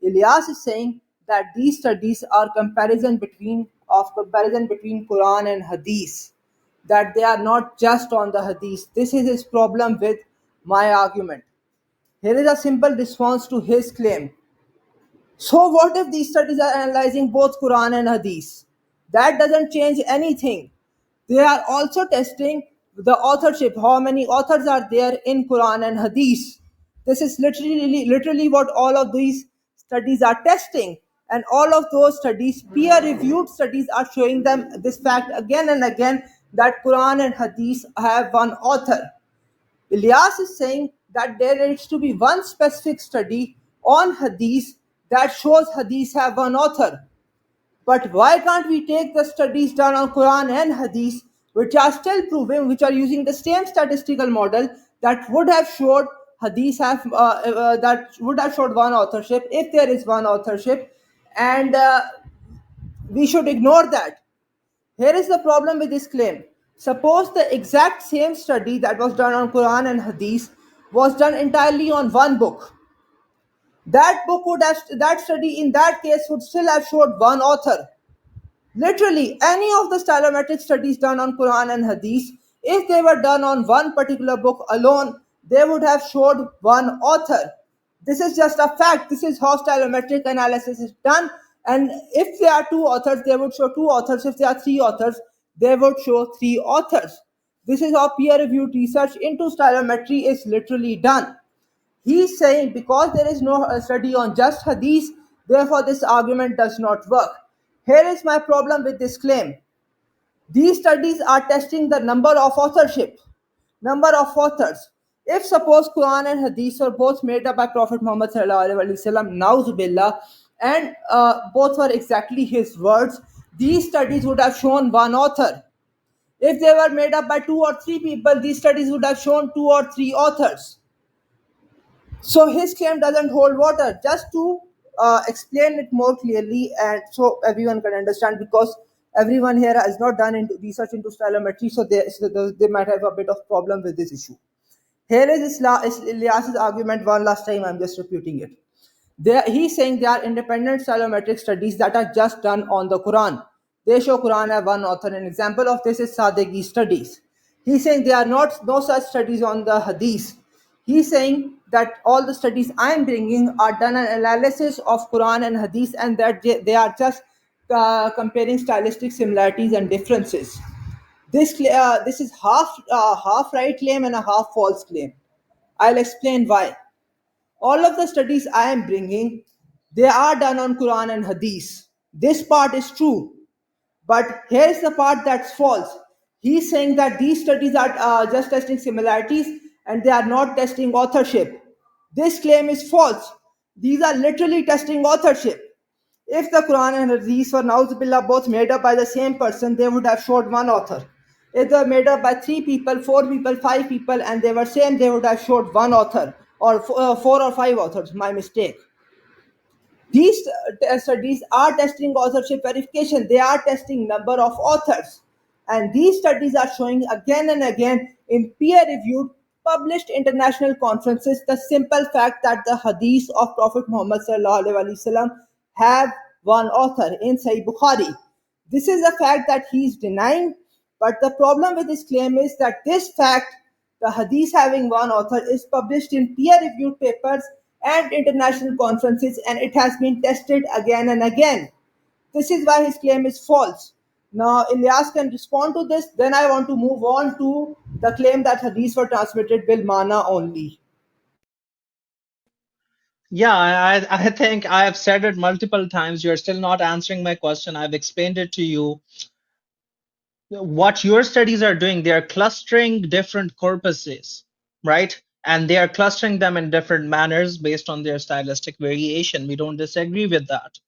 Ilyas is saying that these studies are comparison between Quran and Hadith, that they are not just on the Hadith. This is his problem with my argument. Here is a simple response to his claim. So what if these studies are analyzing both Quran and Hadith? That doesn't change anything. They are also testing the authorship, how many authors are there in Quran and Hadith. This is literally what all of these studies are testing. And all of those studies, peer-reviewed studies, are showing them this fact again and again, that Quran and Hadith have one author. Ilyas is saying that there needs to be one specific study on Hadith that shows Hadith have one author. But why can't we take the studies done on Quran and Hadith, which are still proving, which are using the same statistical model that would have showed that would have showed one authorship if there is one authorship, and we should ignore that. Here is the problem with this claim. Suppose the exact same study that was done on Quran and Hadith was done entirely on one book. That study in that case would still have showed one author. Literally, any of the stylometric studies done on Quran and Hadith, if they were done on one particular book alone, they would have showed one author. This is just a fact. This is how stylometric analysis is done. And if there are two authors, they would show two authors. If there are three authors, they would show three authors. This is how peer-reviewed research into stylometry is literally done. He's saying because there is no study on just hadith, therefore this argument does not work. Here is my problem with this claim. These studies are testing the number of authorship, number of authors. If suppose Quran and Hadith were both made up by Prophet Muhammad sallallahu alaihi wasallam, nauzubillah, and both were exactly his words, these studies would have shown one author. If they were made up by two or three people, these studies would have shown two or three authors. So his claim doesn't hold water. Just to explain it more clearly and so everyone can understand, because everyone here has not done into research into stylometry, so they might have a bit of problem with this issue. Here is Ilyas's argument one last time. I'm just repeating it. He's saying there are independent stylometric studies that are just done on the Quran. They show Quran have one author. An example of this is Sadegi studies. He's saying there are no such studies on the Hadith. He's saying that all the studies I'm bringing are done an analysis of Quran and Hadith, and that they are just comparing stylistic similarities and differences. This is half right claim and a half false claim. I'll explain why. All of the studies I am bringing, they are done on Quran and Hadith. This part is true, but here's the part that's false. He's saying that these studies are just testing similarities and they are not testing authorship. This claim is false. These are literally testing authorship. If the Quran and Hadith were Nauzubillah both made up by the same person, they would have showed one author. If they were made up by three people, four people, five people, and they were same, they would have showed one author, or four or five authors. My mistake. These studies are testing authorship verification. They are testing number of authors. And these studies are showing again and again in peer-reviewed, published international conferences the simple fact that the hadith of Prophet Muhammad sallallahu alaihi wasallam have one author in Sahih Bukhari. This is a fact that he is denying, but the problem with his claim is that this fact, the hadith having one author, is published in peer-reviewed papers and international conferences, and it has been tested again and again. This is why his claim is false. Now, Ilyas can respond to this. Then I want to move on to the claim that hadiths were transmitted bil mana only. Yeah, I think I have said it multiple times. You're still not answering my question. I've explained it to you. What your studies are doing, they are clustering different corpuses, right? And they are clustering them in different manners based on their stylistic variation. We don't disagree with that.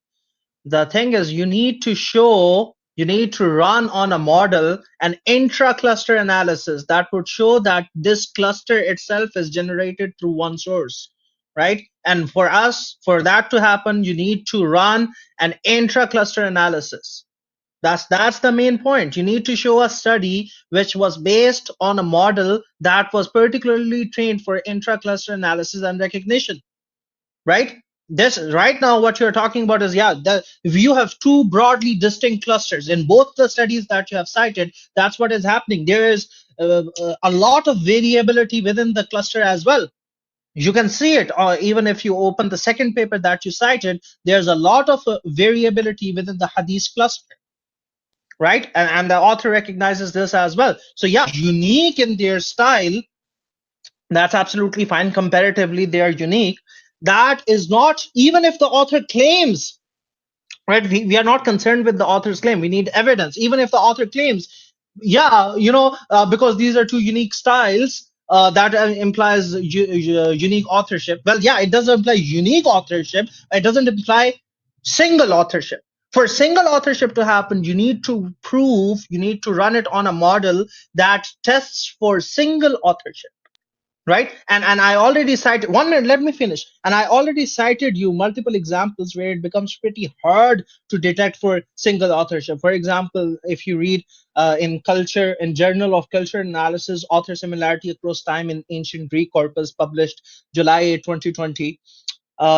The thing is, you need to show, you need to run on a model an intra-cluster analysis that would show that this cluster itself is generated through one source, right? And for us, for that to happen, you need to run an intra-cluster analysis. That's the main point. You need to show a study which was based on a model that was particularly trained for intra-cluster analysis and recognition, right? This right now, what you're talking about is, yeah, if you have two broadly distinct clusters in both the studies that you have cited, that's what is happening. There is a lot of variability within the cluster as well. You can see it, or even if you open the second paper that you cited, there's a lot of variability within the hadith cluster, right? And the author recognizes this as well. So yeah, unique in their style, that's absolutely fine. Comparatively, they are unique. That is not, even if the author claims, right? We are not concerned with the author's claim. We need evidence. Even if the author claims, yeah, because these are two unique styles, that implies unique authorship. Well, yeah, it does imply unique authorship. It doesn't imply single authorship. For single authorship to happen, you need to prove, you need to run it on a model that tests for single authorship. right? And I already cited, 1 minute, let me finish. And I already cited you multiple examples where it becomes pretty hard to detect for single authorship. For example, if you read in Journal of Culture Analysis, author similarity across time in ancient Greek corpus, published July 2020.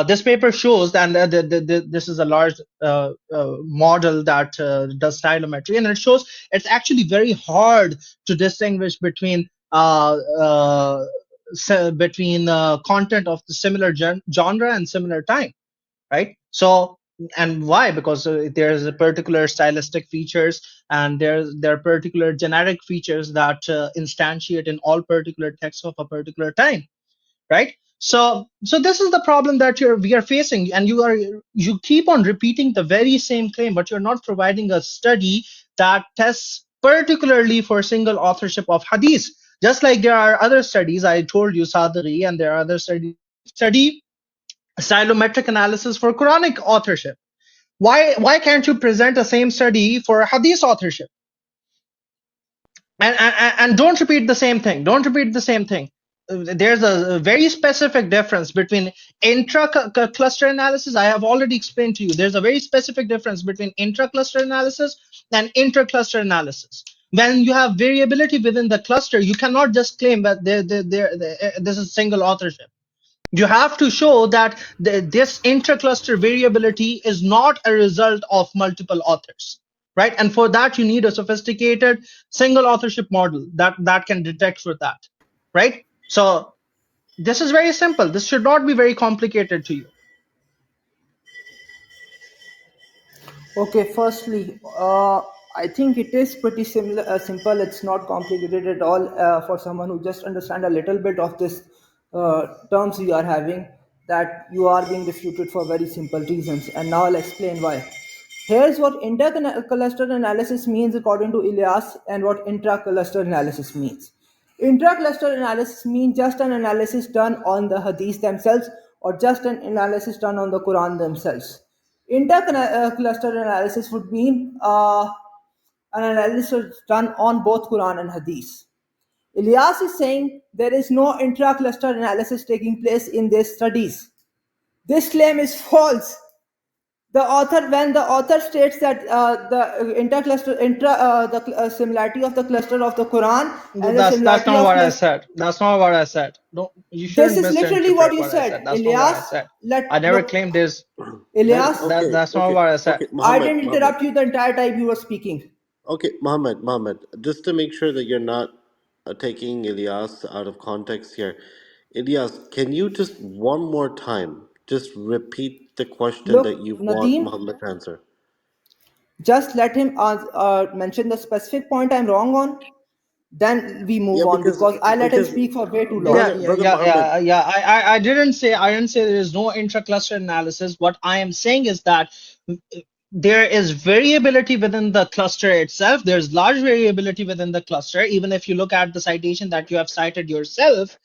This paper shows, and this is a large model that does stylometry, and it shows it's actually very hard to distinguish between between content of the similar genre and similar time, right? So, and why? Because there's a particular stylistic features, and there are particular generic features that instantiate in all particular texts of a particular time, right? So this is the problem that we are facing, and you keep on repeating the very same claim, but you're not providing a study that tests particularly for single authorship of hadith. Just like there are other studies, I told you Sadri, and there are other study stylometric analysis for Quranic authorship. Why can't you present the same study for hadith authorship? And don't repeat the same thing. Don't repeat the same thing. There's a very specific difference between intra-cluster analysis. I have already explained to you. There's a very specific difference between intra-cluster analysis and inter-cluster analysis. When you have variability within the cluster, you cannot just claim that this is single authorship. You have to show that this inter-cluster variability is not a result of multiple authors, right? And for that, you need a sophisticated single authorship model that can detect for that, right? So this is very simple. This should not be very complicated to you. Okay, firstly, I think it is pretty similar, simple. It's not complicated at all for someone who just understand a little bit of this terms we are having. That you are being refuted for very simple reasons, and now I'll explain why. Here's what intercluster analysis means according to Ilyas, and what intracluster analysis means. Intracluster analysis means just an analysis done on the hadith themselves, or just an analysis done on the Quran themselves. Intercluster analysis would mean an analysis done on both Quran and hadith. Ilyas is saying there is no intracluster analysis taking place in these studies. This claim is false. When the author states that the similarity of the cluster of the Quran and the That's similarity not of what I cluster, said. That's not what I said. No, you this shouldn't is literally what misinterpret you what I said, said. That's not what I Ilyas. said. Let I never look, claimed this. Ilyas. Okay, That's not okay, what I said. okay, I Muhammad, didn't Muhammad. interrupt you the entire time you were speaking. Okay, Muhammad. Just to make sure that you're not taking Ilyas out of context here. Ilyas, can you just one more time just repeat the question that Look, you want Nadeem, Muhammad to answer? just let him mention the specific point I'm wrong on. Then we move Yeah, on, because I let him because speak for way too long. brother Muhammad. I didn't say there is no intra-cluster analysis. What I am saying is that there is variability within the cluster itself. There's large variability within the cluster, even if you look at the citation that you have cited yourself.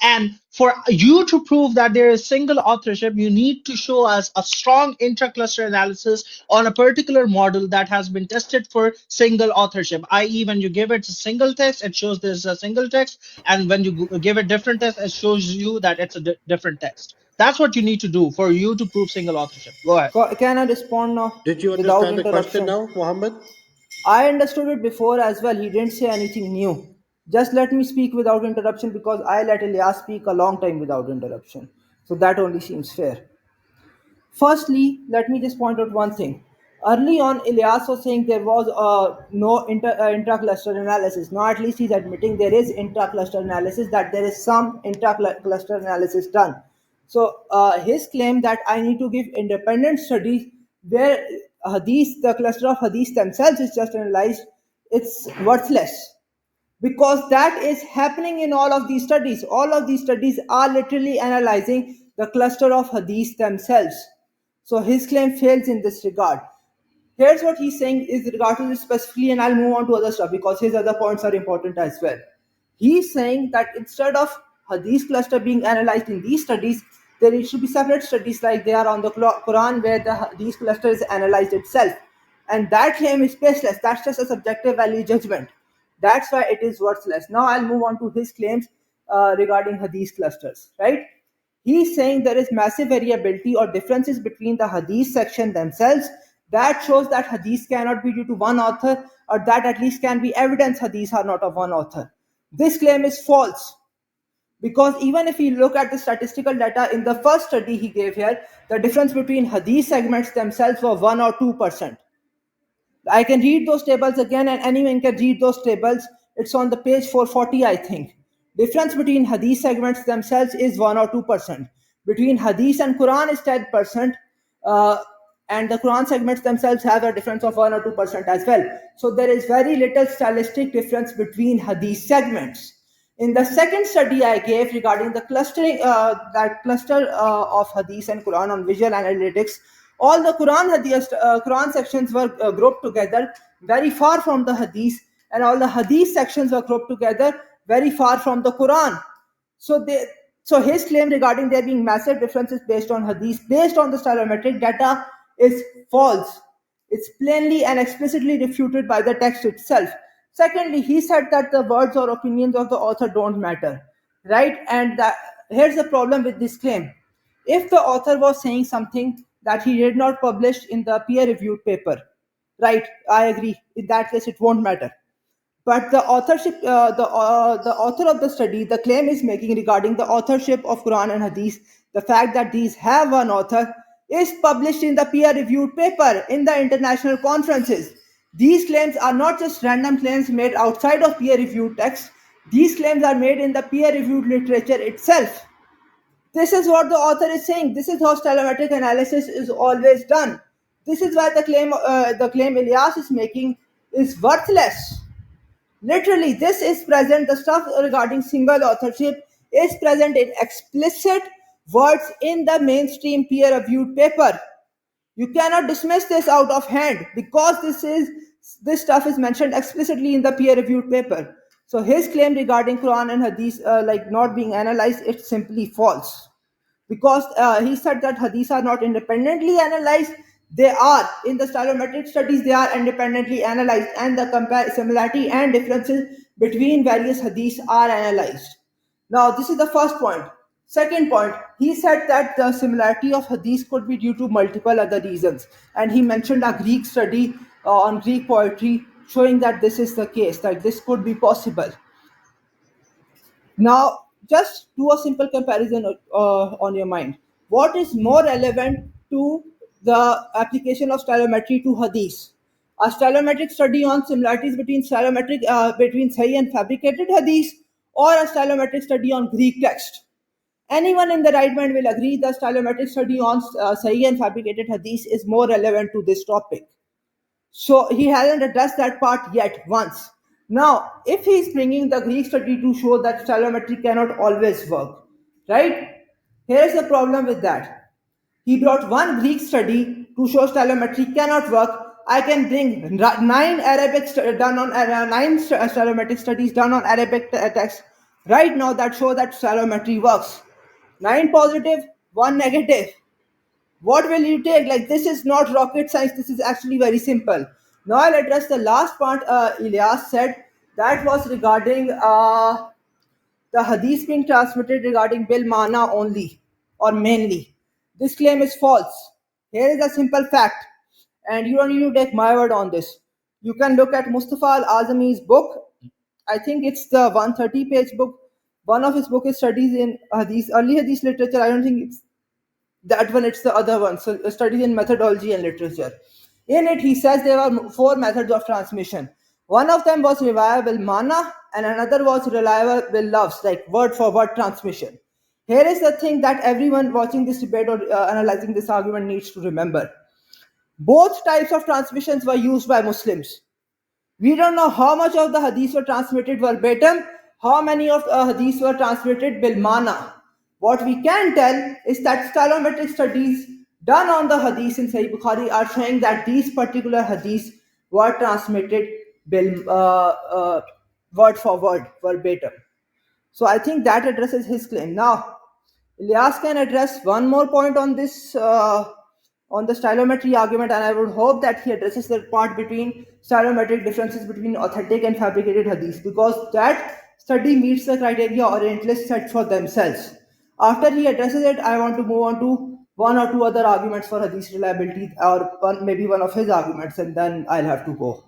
And for you to prove that there is single authorship, you need to show us a strong intra-cluster analysis on a particular model that has been tested for single authorship. I.e., when you give it a single text, it shows there's a single text, and when you give it different text, it shows you that it's a different text. That's what you need to do for you to prove single authorship. Go ahead. Can I respond now Did you without understand the question interruption? now, Muhammad? I understood it before as well. He didn't say anything new. Just let me speak without interruption, because I let Ilyas speak a long time without interruption. So that only seems fair. Firstly, let me just point out one thing. Early on, Ilyas was saying there was no intra-cluster analysis. Now, at least he's admitting there is intra-cluster analysis, that there is some intra-cluster analysis done. So, his claim that I need to give independent studies where hadith, the cluster of hadith themselves is just analyzed, it's worthless, because that is happening in all of these studies. All of these studies are literally analyzing the cluster of hadith themselves. So his claim fails in this regard. Here's what he's saying is regard to this specifically, and I'll move on to other stuff because his other points are important as well. He's saying that instead of hadith cluster being analyzed in these studies, there should be separate studies like they are on the Quran, where the hadith cluster is analyzed itself. And that claim is baseless. That's just a subjective value judgment. That's why it is worthless. Now I'll move on to his claims regarding hadith clusters, right? He's saying there is massive variability or differences between the hadith section themselves that shows that hadith cannot be due to one author, or that at least can be evidence hadiths are not of one author. This claim is false, because even if you look at the statistical data in the first study he gave here, the difference between hadith segments themselves were 1 or 2%. I can read those tables again, and anyone can read those tables. It's on the page 440, I think. Difference between hadith segments themselves is 1 or 2%. Between hadith and Quran is 10%. And the Quran segments themselves have a difference of 1 or 2% as well. So there is very little stylistic difference between hadith segments. In the second study I gave regarding the clustering, that cluster of hadith and Quran on visual analytics, all the Quran sections were grouped together very far from the hadith, and all the hadith sections were grouped together very far from the Quran. So his claim regarding there being massive differences based on hadith, based on the stylometric data, is false. It's plainly and explicitly refuted by the text itself. Secondly, he said that the words or opinions of the author don't matter, right? And here's the problem with this claim. If the author was saying something that he did not publish in the peer-reviewed paper, right? I agree. In that case, it won't matter. But the author of the study, the claim is making regarding the authorship of Quran and Hadith, the fact that these have one author, is published in the peer-reviewed paper in the international conferences. These claims are not just random claims made outside of peer-reviewed text. These claims are made in the peer-reviewed literature itself. This is what the author is saying. This is how stylometric analysis is always done. This is why the claim Ilyas is making is worthless. Literally, this is present. The stuff regarding single authorship is present in explicit words in the mainstream peer-reviewed paper. You cannot dismiss this out of hand, because this stuff is mentioned explicitly in the peer-reviewed paper. So his claim regarding Quran and Hadith like not being analyzed, it's simply false, because he said that hadiths are not independently analyzed. They are. In the stylometric studies, they are independently analyzed, and the similarity and differences between various hadiths are analyzed. Now, this is the first point. Second point, he said that the similarity of hadiths could be due to multiple other reasons, and he mentioned a Greek study on Greek poetry showing that this is the case, that this could be possible. Now, just do a simple comparison on your mind. What is more relevant to the application of stylometry to hadith? A stylometric study on similarities between between Sahih and fabricated hadith, or a stylometric study on Greek text? Anyone in the right mind will agree the stylometric study on Sahih and fabricated hadith is more relevant to this topic. So he hasn't addressed that part yet once. Now, if he's bringing the Greek study to show that stylometry cannot always work, right? Here's the problem with that. He brought one Greek study to show stylometry cannot work. I can bring nine stylometric studies done on Arabic text right now that show that stylometry works. 9 positive, 1 negative. What will you take? Like, this is not rocket science. This is actually very simple. Now I'll address the last part Ilyas said. That was regarding the hadith being transmitted regarding bil mana only or mainly. This claim is false. Here is a simple fact, and you don't need to take my word on this. You can look at Mustafa Al-Azami's book. I think it's the 130-page book. One of his book is Studies in Hadith, Early Hadith Literature. I don't think it's that one, it's the other one. So studies in methodology and literature. In it, he says there are 4 methods of transmission. One of them was reliable mana, and another was reliable lafz, like word for word transmission. Here is the thing that everyone watching this debate or analyzing this argument needs to remember. Both types of transmissions were used by Muslims. We don't know how much of the hadiths were transmitted verbatim, how many of the hadiths were transmitted bil mana. What we can tell is that stylometric studies done on the hadiths in Sahih Bukhari are showing that these particular hadiths were transmitted word for word, verbatim. So I think that addresses his claim. Now, Ilyas can address one more point on this, on the stylometry argument, and I would hope that he addresses the part between stylometric differences between authentic and fabricated hadiths, because that study meets the criteria Orientalists set for themselves. After he addresses it, I want to move on to one or two other arguments for Hadith reliability, or maybe one of his arguments, and then I'll have to go.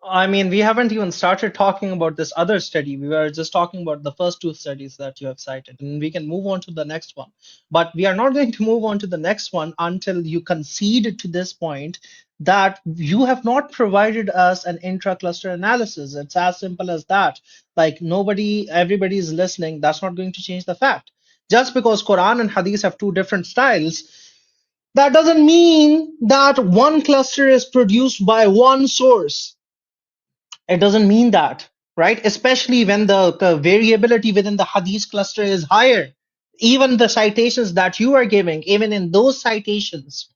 I mean, we haven't even started talking about this other study. We were just talking about the first two studies that you have cited, and we can move on to the next one. But we are not going to move on to the next one until you concede to this point that you have not provided us an intra-cluster analysis. It's as simple as that. Like everybody is listening. That's not going to change the fact. Just because Quran and Hadith have two different styles, that doesn't mean that one cluster is produced by one source. It doesn't mean that, right? Especially when the variability within the hadith cluster is higher. Even the citations that you are giving, even in those citations,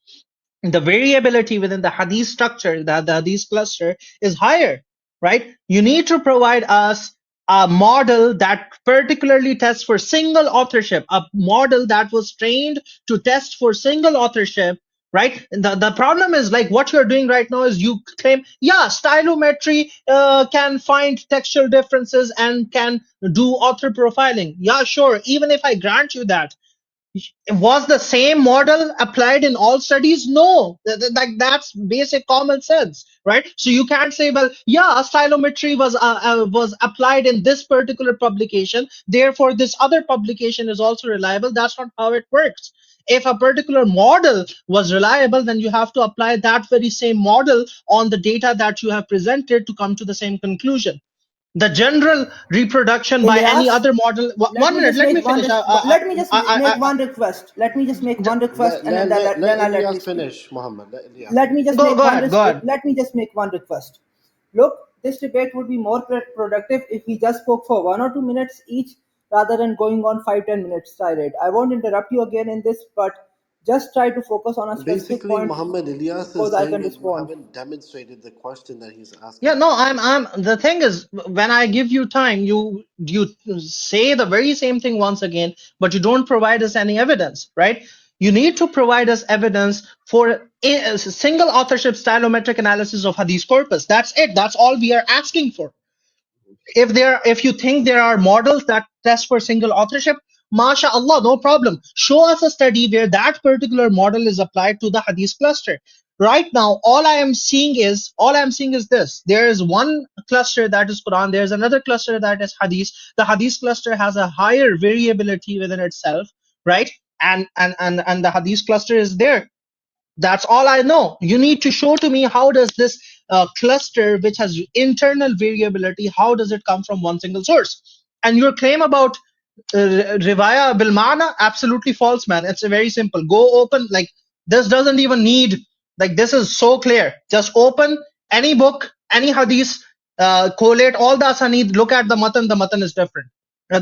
the variability within the hadith structure, the hadith cluster, is higher, right? You need to provide us a model that particularly tests for single authorship, a model that was trained to test for single authorship, right? The problem is, like, what you're doing right now is you claim, yeah, stylometry can find textual differences and can do author profiling. Yeah, sure. Even if I grant you that, was the same model applied in all studies? No. Like, that's basic common sense, right? So you can't say, well, yeah, stylometry was applied in this particular publication, therefore this other publication is also reliable. That's not how it works. If a particular model was reliable, then you have to apply that very same model on the data that you have presented to come to the same conclusion. The general reproduction by any Ilyas, other model. let One me minute, just let me make one. finish. Let me just make I, one request. Let me just make one request, and then Let I'll let you Ilyas speak. finish, Muhammad. Let Ilyas Let me finish. just go make go one. ahead, go ahead. Let me just make one request. Look, this debate would be more productive if we just spoke for 1 or 2 minutes each, rather than going on 5-10 minutes tirade. I won't interrupt you again in this, but just try to focus on a specific Basically, point Muhammad, Ilyas so is that I saying can that you respond. haven't demonstrated the question that he's Yeah, asking. no, the thing is, when I give you time, you say the very same thing once again, but you don't provide us any evidence, right? You need to provide us evidence for a single authorship stylometric analysis of hadith corpus. That's it. That's all we are asking for. If you think there are models that test for single authorship, mashallah, no problem, show us a study where that particular model is applied to the hadith cluster. Right now, all I'm seeing is this: there is one cluster that is Quran, there's another cluster that is hadith. The hadith cluster has a higher variability within itself, right? And the hadith cluster is there. That's all I know. You need to show to me, how does this cluster, which has internal variability, how does it come from one single source? And your claim about Rivaya Bilmana, absolutely false, man. It's very simple. Go open, like, this doesn't even need, like, this is so clear. Just open any book, any hadith, collate all the asanid, look at the matan is different. Uh,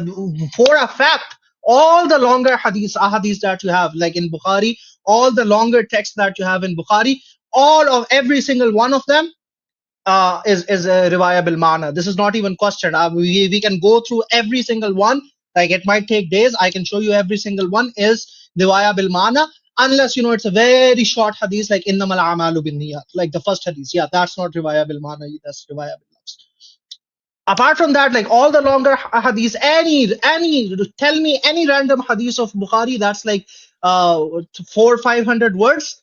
for a fact, all the longer ahadith that you have, like in Bukhari, all the longer text that you have in Bukhari, all of every single one of them is a reliable mana. This is not even question. We can go through every single one. Like, it might take days. I can show you every single one is reliable mana, unless it's a very short hadith like innamal a'malu binniyat, like the first hadith. Yeah, that's not reliable mana. That's reliable. Apart from that, like, all the longer hadiths, any tell me any random hadith of Bukhari that's like 400-500 words,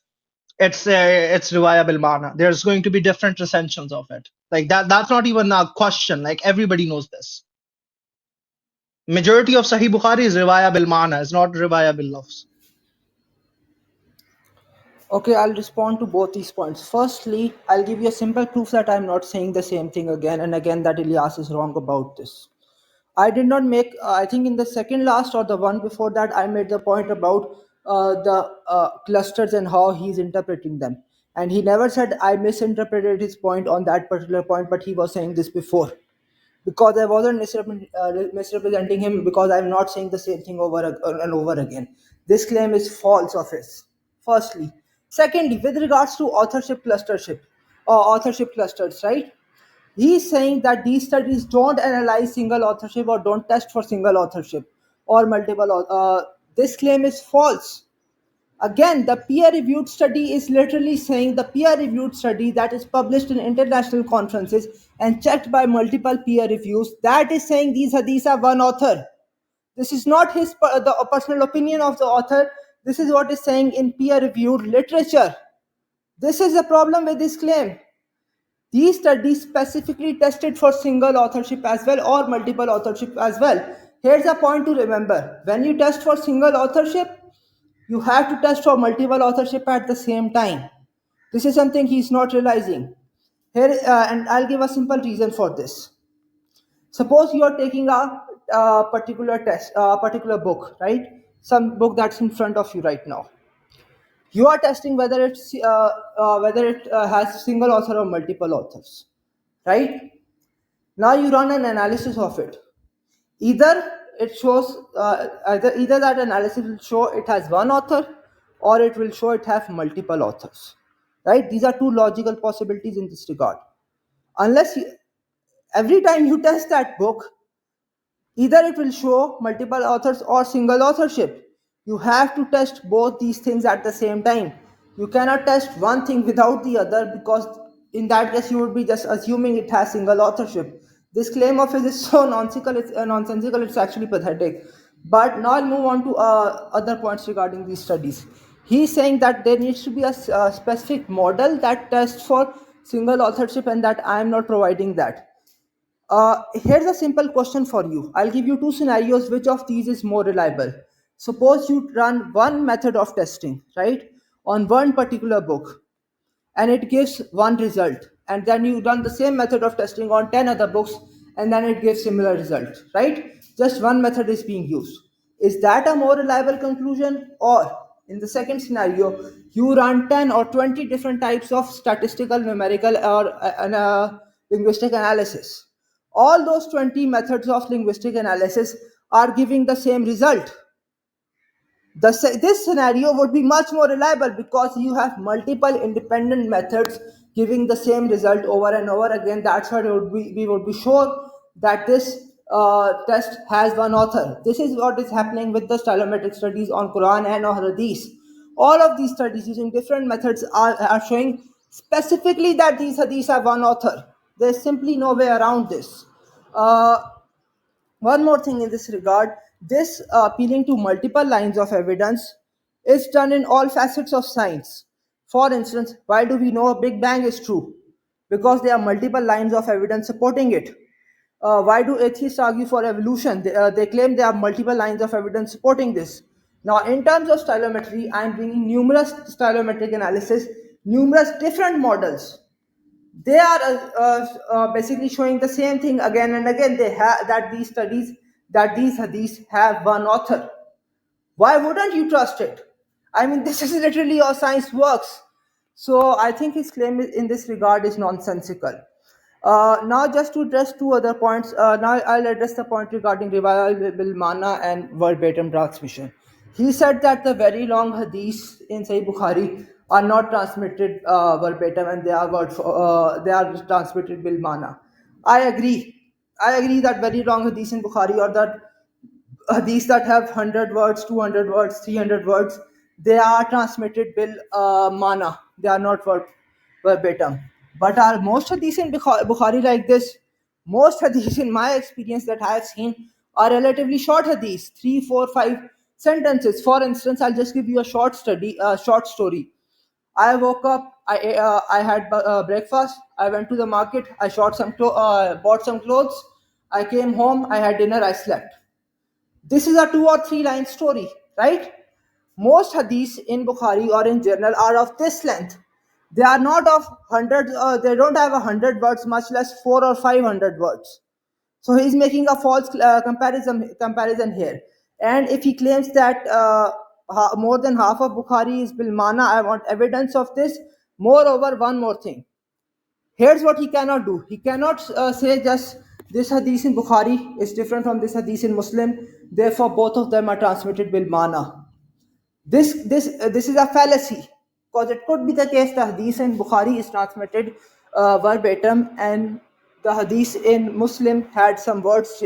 it's reliable mana. There's going to be different recensions of it. Like, that's not even a question. Like, everybody knows this. Majority of Sahih Bukhari is reliable mana, it's not reliable lafz. Okay, I'll respond to both these points. Firstly, I'll give you a simple proof that I'm not saying the same thing again and again, that Ilyas is wrong about this. I did not make, I think in the second last or the one before that, I made the point about the clusters and how he's interpreting them. And he never said I misinterpreted his point on that particular point, but he was saying this before. Because I wasn't misrepresenting him, because I'm not saying the same thing over and over again. This claim is false of his, firstly. Secondly, with regards to authorship clusters, right? He's saying that these studies don't analyze single authorship or don't test for single authorship or multiple. This claim is false. Again, the peer-reviewed study is literally saying the peer-reviewed study that is published in international conferences and checked by multiple peer reviews, that is saying these hadiths are one author. This is not the personal opinion of the author. This is what is saying in peer-reviewed literature. This is the problem with this claim. These studies specifically tested for single authorship as well or multiple authorship as well. Here's a point to remember. When you test for single authorship, you have to test for multiple authorship at the same time. This is something he's not realizing. Here, and I'll give a simple reason for this. Suppose you are taking a particular test, a particular book, right? Some book that's in front of you right now. You are testing whether it has single author or multiple authors, right? Now you run an analysis of it. Either it shows either that analysis will show it has one author, or it will show it have multiple authors, right? These are two logical possibilities in this regard. Unless every time you test that book, either it will show multiple authors or single authorship. You have to test both these things at the same time. You cannot test one thing without the other, because in that case you would be just assuming it has single authorship. This claim of his is so nonsensical, it's actually pathetic. But now I'll move on to other points regarding these studies. He's saying that there needs to be a specific model that tests for single authorship, and that I am not providing that. Here's a simple question for you. I'll give you two scenarios. Which of these is more reliable? Suppose you run one method of testing, right, on one particular book, and it gives one result. And then you run the same method of testing on 10 other books, and then it gives similar result, right? Just one method is being used. Is that a more reliable conclusion? Or in the second scenario, you run 10 or 20 different types of statistical, numerical, or linguistic analysis. All those 20 methods of linguistic analysis are giving the same result. This scenario would be much more reliable, because you have multiple independent methods giving the same result over and over again. That's why we would be sure that this test has one author. This is what is happening with the stylometric studies on Quran and or Hadith. All of these studies using different methods are showing specifically that these hadiths have one author. There's simply no way around this. One more thing in this regard, this appealing to multiple lines of evidence is done in all facets of science. For instance, why do we know a Big Bang is true? Because there are multiple lines of evidence supporting it. Why do atheists argue for evolution? They claim there are multiple lines of evidence supporting this. Now, in terms of stylometry, I am bringing numerous stylometric analysis, numerous different models. They are basically showing the same thing again and again. They have that these studies, that these hadiths have one author. Why wouldn't you trust it? I mean, this is literally how science works. So I think his claim in this regard is nonsensical. Now, just to address two other points, now I'll address the point regarding riwayat bil mana and verbatim transmission. He said that the very long hadiths in Sahih Bukhari are not transmitted verbatim, and they are transmitted bil mana. I agree. I agree that very long hadiths in Bukhari, or that hadiths that have 100 words, 200 words, 300 words, they are transmitted bil mana. They are not verbatim. But are most hadiths in Bukhari like this? Most hadiths, in my experience, that I have seen are relatively short hadiths, 3, 4, 5 sentences. For instance, I'll just give you a short story. I woke up. I had breakfast. I went to the market. I bought some clothes. I came home. I had dinner. I slept. This is a 2 or 3 line story, right? Most hadiths in Bukhari or in general are of this length. They are not of hundreds. They don't have 100 words, much less 400 or 500 words. So he's making a false comparison here. And if he claims that more than half of Bukhari is bil mana, I want evidence of this. Moreover, one more thing. Here's what he cannot do. He cannot say just this hadith in Bukhari is different from this hadith in Muslim. Therefore, both of them are transmitted bil mana. This is a fallacy, because it could be the case the hadith in Bukhari is transmitted verbatim, and the hadith in Muslim had some words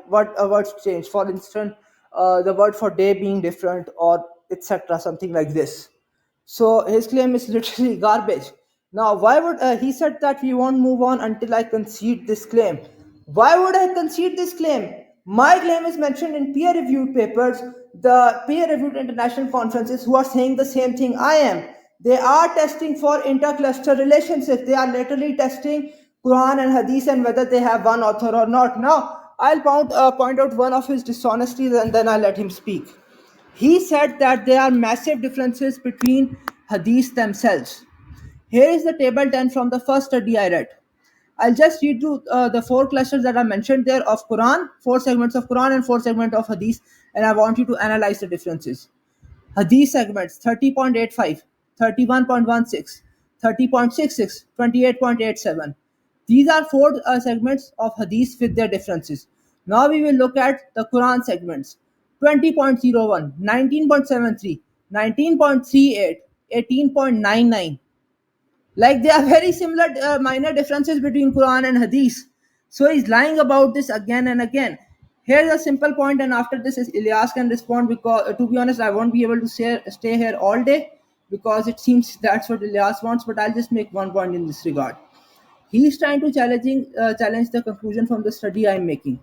words changed. For instance, the word for day being different, or etc., something like this. So his claim is literally garbage. Now, why would he said that we won't move on until I concede this claim? Why would I concede this claim? My claim is mentioned in peer-reviewed papers, the peer-reviewed international conferences who are saying the same thing I am. They are testing for intercluster relationships. They are literally testing Quran and Hadith and whether they have one author or not. Now, I'll point out one of his dishonesties and then I'll let him speak. He said that there are massive differences between hadiths themselves. Here is the table 10 from the first study I read. I'll just read you the four clusters that are mentioned there of Quran, four segments of Quran and four segments of hadith, and I want you to analyze the differences. Hadith segments 30.85, 31.16, 30.66, 28.87. These are four segments of Hadith with their differences. Now we will look at the Quran segments 20.01, 19.73, 19.38, 18.99. Like they are very similar, minor differences between Quran and Hadith. So he's lying about this again and again. Here's a simple point, and after this, Ilyas can respond because, to be honest, I won't be able to stay here all day because it seems that's what Ilyas wants. But I'll just make one point in this regard. He's trying to challenge the conclusion from the study I'm making.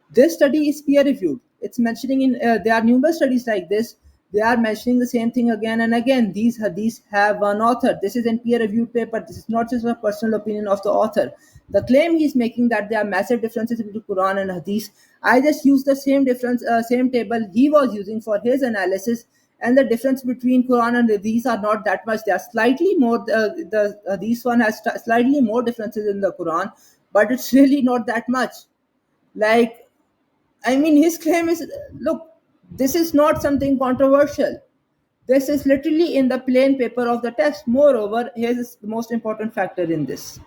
This study is peer reviewed. It's mentioning in there are numerous studies like this. They are mentioning the same thing again and again. These hadiths have one author. This is in peer reviewed paper. This is not just a personal opinion of the author. The claim he's making that there are massive differences between Quran and hadith. I just used the same table he was using for his analysis, and the difference between Quran and hadith are not that much. They are slightly more. The hadith one has slightly more differences in the Quran, but it's really not that much. Like, I mean, his claim is look, this is not something controversial. This is literally in the plain paper of the text. Moreover, here's the most important factor in this.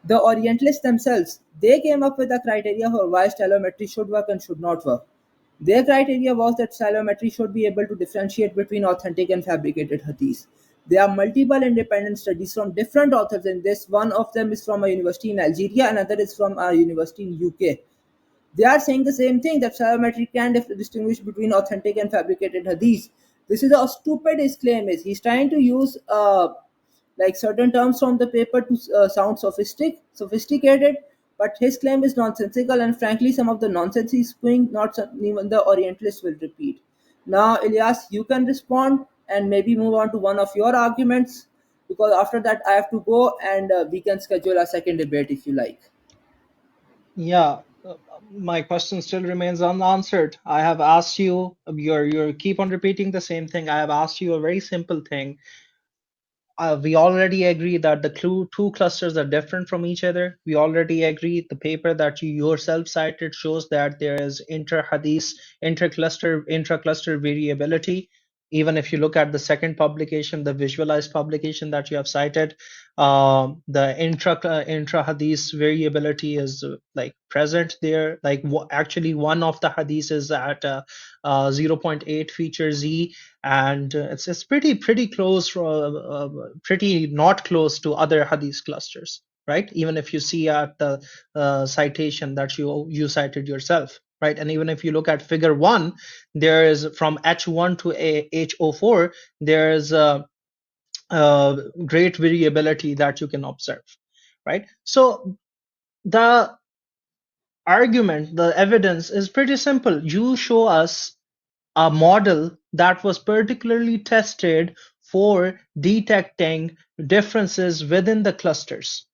The Orientalists themselves, they came up with a criteria for why stylometry should work and should not work. Their criteria was that stylometry should be able to differentiate between authentic and fabricated hadiths. There are multiple independent studies from different authors in this. One of them is from a university in Algeria, another is from a university in UK. They are saying the same thing that Stylometry can distinguish between authentic and fabricated hadiths. This is how stupid his claim is. He's trying to use like certain terms from the paper to sound sophisticated, but his claim is nonsensical, and frankly, some of the nonsense he's doing, even the Orientalists will repeat. Now, Ilyas, you can respond and maybe move on to one of your arguments because after that I have to go and we can schedule a second debate if you like. Yeah, my question still remains unanswered. I have asked you, you're keep on repeating the same thing. I have asked you a very simple thing. We already agree that the two clusters are different from each other. We already agree the paper that you yourself cited shows that there is inter-hadith, intra-cluster variability. Even if you look at the second publication, the visualized publication that you have cited, the intra-hadith variability is like present there. Like actually one of the hadiths is at 0.8 feature Z, and it's pretty close, pretty not close to other hadith clusters, right? Even if you see at the citation that you cited yourself, right? And even if you look at figure 1, there is from H1 to H04, there is a great variability that you can observe, right? So the argument, the evidence is pretty simple. You show us a model that was particularly tested for detecting differences within the clusters,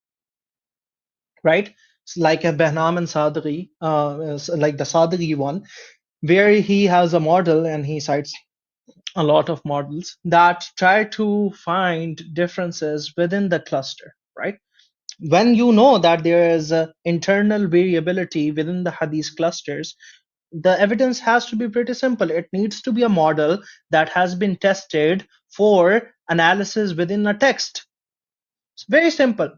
right? It's like a Behnam and Sadri, like the Sadri one, where he has a model and he cites a lot of models that try to find differences within the cluster, right? When you know that there is a internal variability within the hadith clusters, the evidence has to be pretty simple. It needs to be a model that has been tested for analysis within a text. It's very simple.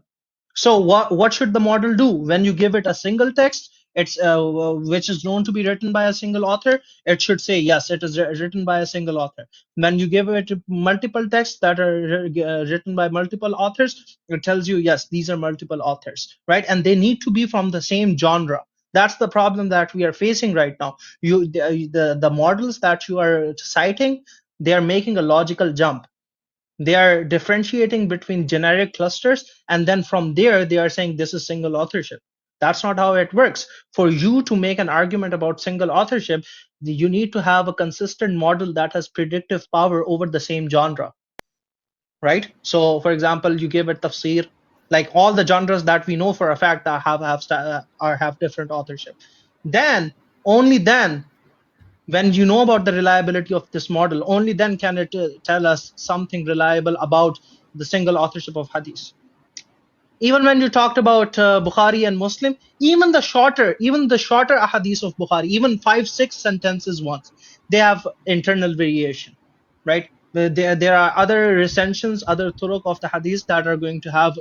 So what should the model do when you give it a single text? It's which is known to be written by a single author. It should say yes, it is written by a single author. When you give it multiple texts that are written by multiple authors, it tells you yes, these are multiple authors, right? And they need to be from the same genre. That's the problem that we are facing right now. The models that you are citing, they are making a logical jump. They are differentiating between generic clusters, and then from there they are saying this is single authorship. That's not how it works. For you to make an argument about single authorship, you need to have a consistent model that has predictive power over the same genre, right? So for example, you give it tafsir, like all the genres that we know for a fact that have different authorship. Then, only then, when you know about the reliability of this model, only then can it tell us something reliable about the single authorship of hadith. Even when you talked about Bukhari and Muslim, even the shorter ahadith of Bukhari, even 5-6 sentences once, they have internal variation, right? There are other recensions, other turuq of the hadith that are going to have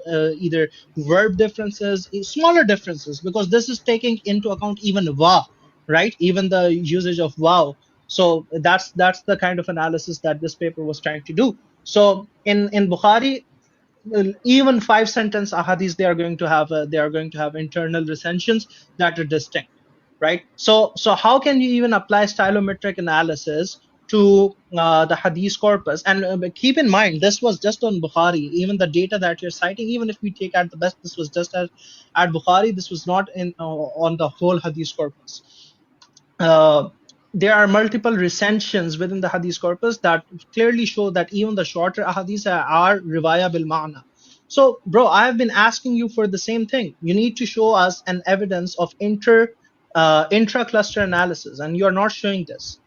either verb differences, smaller differences, because this is taking into account even wa, right? Even the usage of wow. So that's the kind of analysis that this paper was trying to do. So in Bukhari, well, even 5 sentence ahadith, they are going to have internal recensions that are distinct, right? So how can you even apply stylometric analysis to the hadith corpus? And keep in mind, this was just on Bukhari. Even the data that you're citing, even if we take at the best, this was just at Bukhari. This was not in on the whole hadith corpus. uh, there are multiple recensions within the hadith corpus that clearly show that even the shorter ahadith are riwaya bil ma'na. So, bro, I have been asking you for the same thing. You need to show us an evidence of intra cluster analysis, and you are not showing this.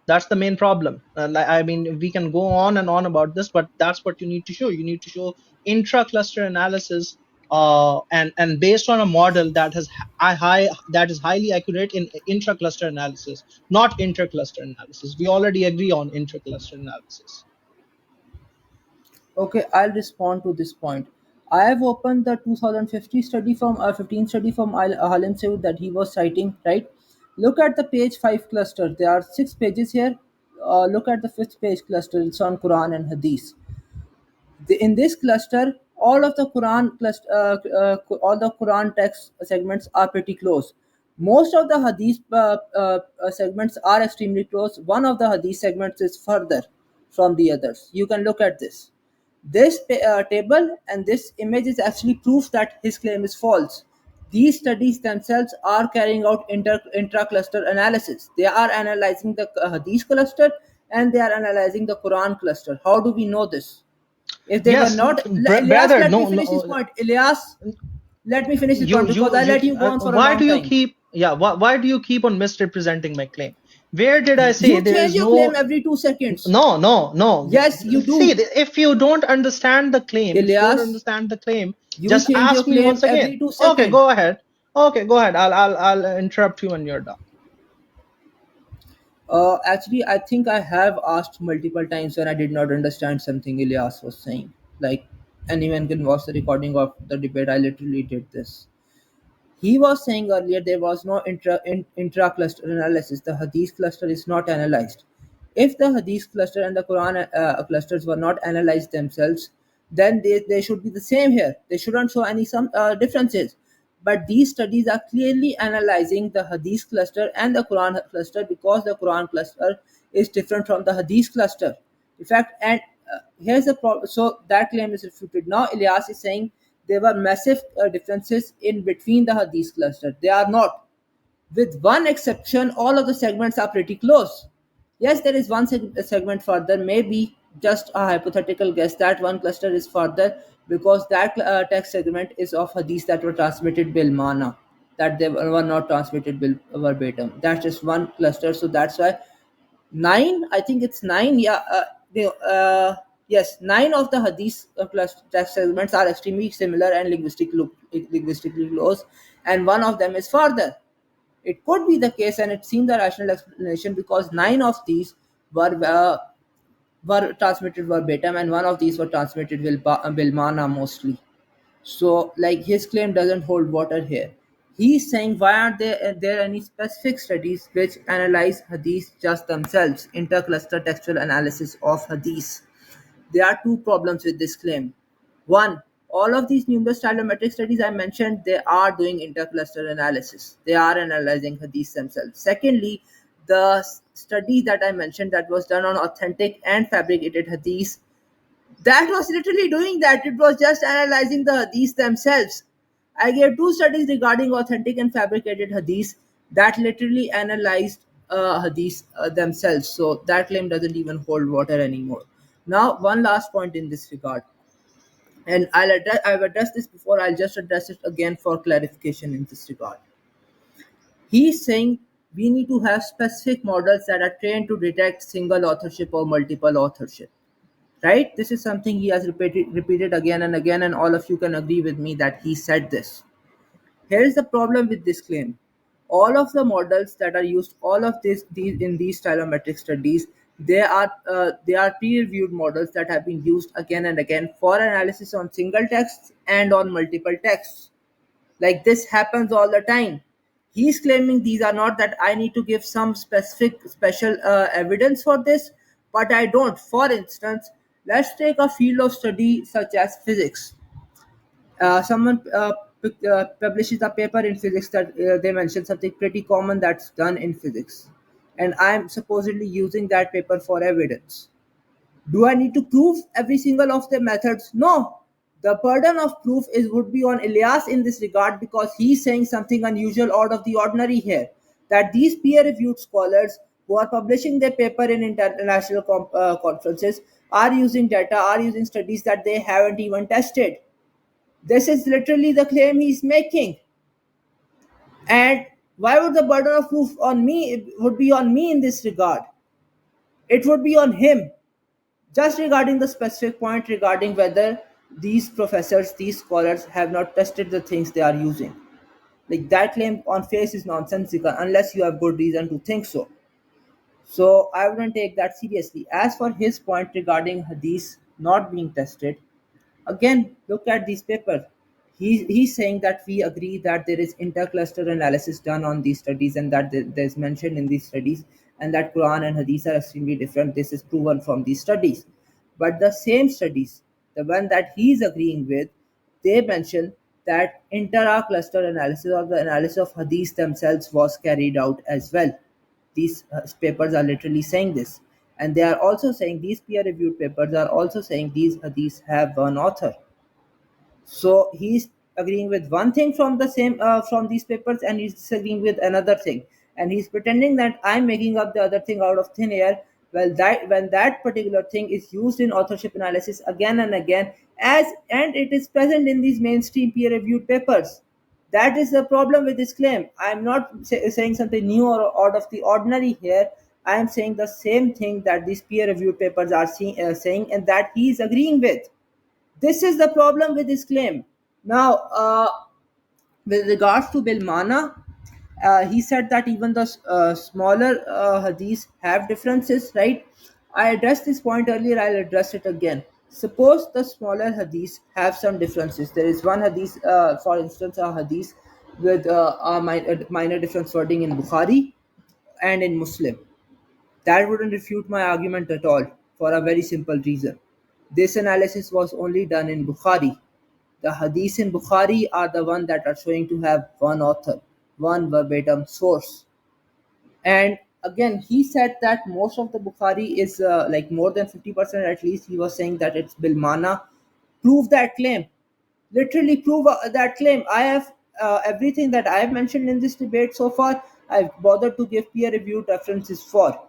That's the main problem. I mean, we can go on and on about this, but that's what you need to show. You need to show intra-cluster analysis, and based on a model that has that is highly accurate in intra-cluster analysis, not inter-cluster analysis. We already agree on inter-cluster analysis. Okay, I'll respond to this point. I have opened the 2015 study from 15 study from Halim Saud that he was citing, right? Look at the page 5 cluster. There are 6 pages here. Look at the fifth page cluster. It's on Quran and Hadith. In this cluster, all of the all the Quran text segments are pretty close. Most of the Hadith segments are extremely close. One of the Hadith segments is further from the others. You can look at this. This table and this image is actually proof that his claim is false. These studies themselves are carrying out intra-cluster analysis. They are analyzing the Hadith cluster and they are analyzing the Quran cluster. How do we know this? If they were Yes, not, Ilyas, brother. let me No, finish this no. point. Ilyas, let me finish this point because I let you go on for a Why do long you time. keep, yeah, why do you keep on misrepresenting my claim? Where did I say You there change is your claim no? every 2 seconds. No, no, no. Yes, you See, do. if you don't understand the claim, Ilyas, you just change your ask me claim once again. every two Okay, seconds. go ahead. Okay, go ahead. I'll interrupt you when you're done. Actually, I think I have asked multiple times when I did not understand something Ilyas was saying. Like, anyone can watch the recording of the debate. I literally did this. He was saying earlier there was no intra-cluster analysis. The Hadith cluster is not analyzed. If the Hadith cluster and the Quran clusters were not analyzed themselves, then they should be the same here. They shouldn't show any some differences. But these studies are clearly analyzing the Hadith cluster and the Quran cluster because the Quran cluster is different from the Hadith cluster. In fact, and here's the problem. So that claim is refuted. Now Ilyas is saying there were massive differences in between the Hadith cluster. They are not. With one exception, all of the segments are pretty close. Yes, there is one segment further, maybe just a hypothetical guess that one cluster is further because that text segment is of hadith that were transmitted bil mana, that they were not transmitted bil verbatim. That's just one cluster, so that's why nine, I think it's nine, yeah, yes, nine of the hadith text segments are extremely similar and linguistically close, and one of them is further. It could be the case, and it seems the rational explanation because nine of these were transmitted verbatim, and one of these were transmitted Bilmana mostly. So, like his claim doesn't hold water here. He's saying, why aren't there any specific studies which analyze hadith just themselves, intercluster textual analysis of hadith? There are two problems with this claim. One, All of these numerous stylometric studies I mentioned, they are doing intercluster analysis. They are analyzing hadiths themselves. Secondly, the study that I mentioned that was done on authentic and fabricated hadiths, that was literally doing that. It was just analyzing the hadiths themselves. I gave two studies regarding authentic and fabricated hadiths that literally analyzed hadiths themselves. So that claim doesn't even hold water anymore. Now, one last point in this regard, and I've addressed this before. I'll just address it again for clarification in this regard. He's saying we need to have specific models that are trained to detect single authorship or multiple authorship. Right? This is something he has repeated again and again, and all of you can agree with me that he said this. Here is the problem with this claim. All of the models that are used, all of these in these stylometric studies, they are peer-reviewed models that have been used again and again for analysis on single texts and on multiple texts. Like this happens all the time. He's claiming these are not, that I need to give some special evidence for this, but I don't. For instance, let's take a field of study such as physics. Someone publishes a paper in physics that they mention something pretty common that's done in physics, and I'm supposedly using that paper for evidence. Do I need to prove every single of the methods? No. The burden of proof would be on Ilyas in this regard, because he's saying something unusual, out of the ordinary here. That these peer-reviewed scholars who are publishing their paper in international conferences are using data, are using studies that they haven't even tested. This is literally the claim he's making. And why would the burden of proof on me? It would be on me in this regard. It would be on him. Just regarding the specific point regarding whether these professors, these scholars have not tested the things they are using. Like that claim on face is nonsensical unless you have good reason to think so. So I wouldn't take that seriously. As for his point regarding hadith not being tested, again, look at these papers. He's saying that we agree that there is intercluster analysis done on these studies, and that there's mentioned in these studies, and that Quran and Hadith are extremely different. This is proven from these studies. But the same studies, the one that he's agreeing with, they mention that intra-cluster analysis, or the analysis of Hadith themselves, was carried out as well. These papers are literally saying this. And they are also saying, these peer-reviewed papers are also saying these Hadiths have one author. So he's agreeing with one thing from the same from these papers, and he's disagreeing with another thing, and he's pretending that I'm making up the other thing out of thin air. Well, that when that particular thing is used in authorship analysis again and again, as and it is present in these mainstream peer-reviewed papers. That is the problem with this claim. I'm not saying something new or out of the ordinary here. I am saying the same thing that these peer-reviewed papers are saying, and that he is agreeing with. This is the problem with this claim. Now, with regards to Bilmana, he said that even the smaller hadiths have differences, right? I addressed this point earlier, I'll address it again. Suppose the smaller hadiths have some differences. There is one hadith, for instance, a hadith with a minor difference wording in Bukhari and in Muslim. That wouldn't refute my argument at all, for a very simple reason. This analysis was only done in Bukhari. The hadiths in Bukhari are the ones that are showing to have one author, one verbatim source. And again, he said that most of the Bukhari is like more than 50% at least. He was saying that it's Bilmana. Prove that claim. Literally prove that claim. I have everything that I have mentioned in this debate so far, I've bothered to give peer reviewed references for.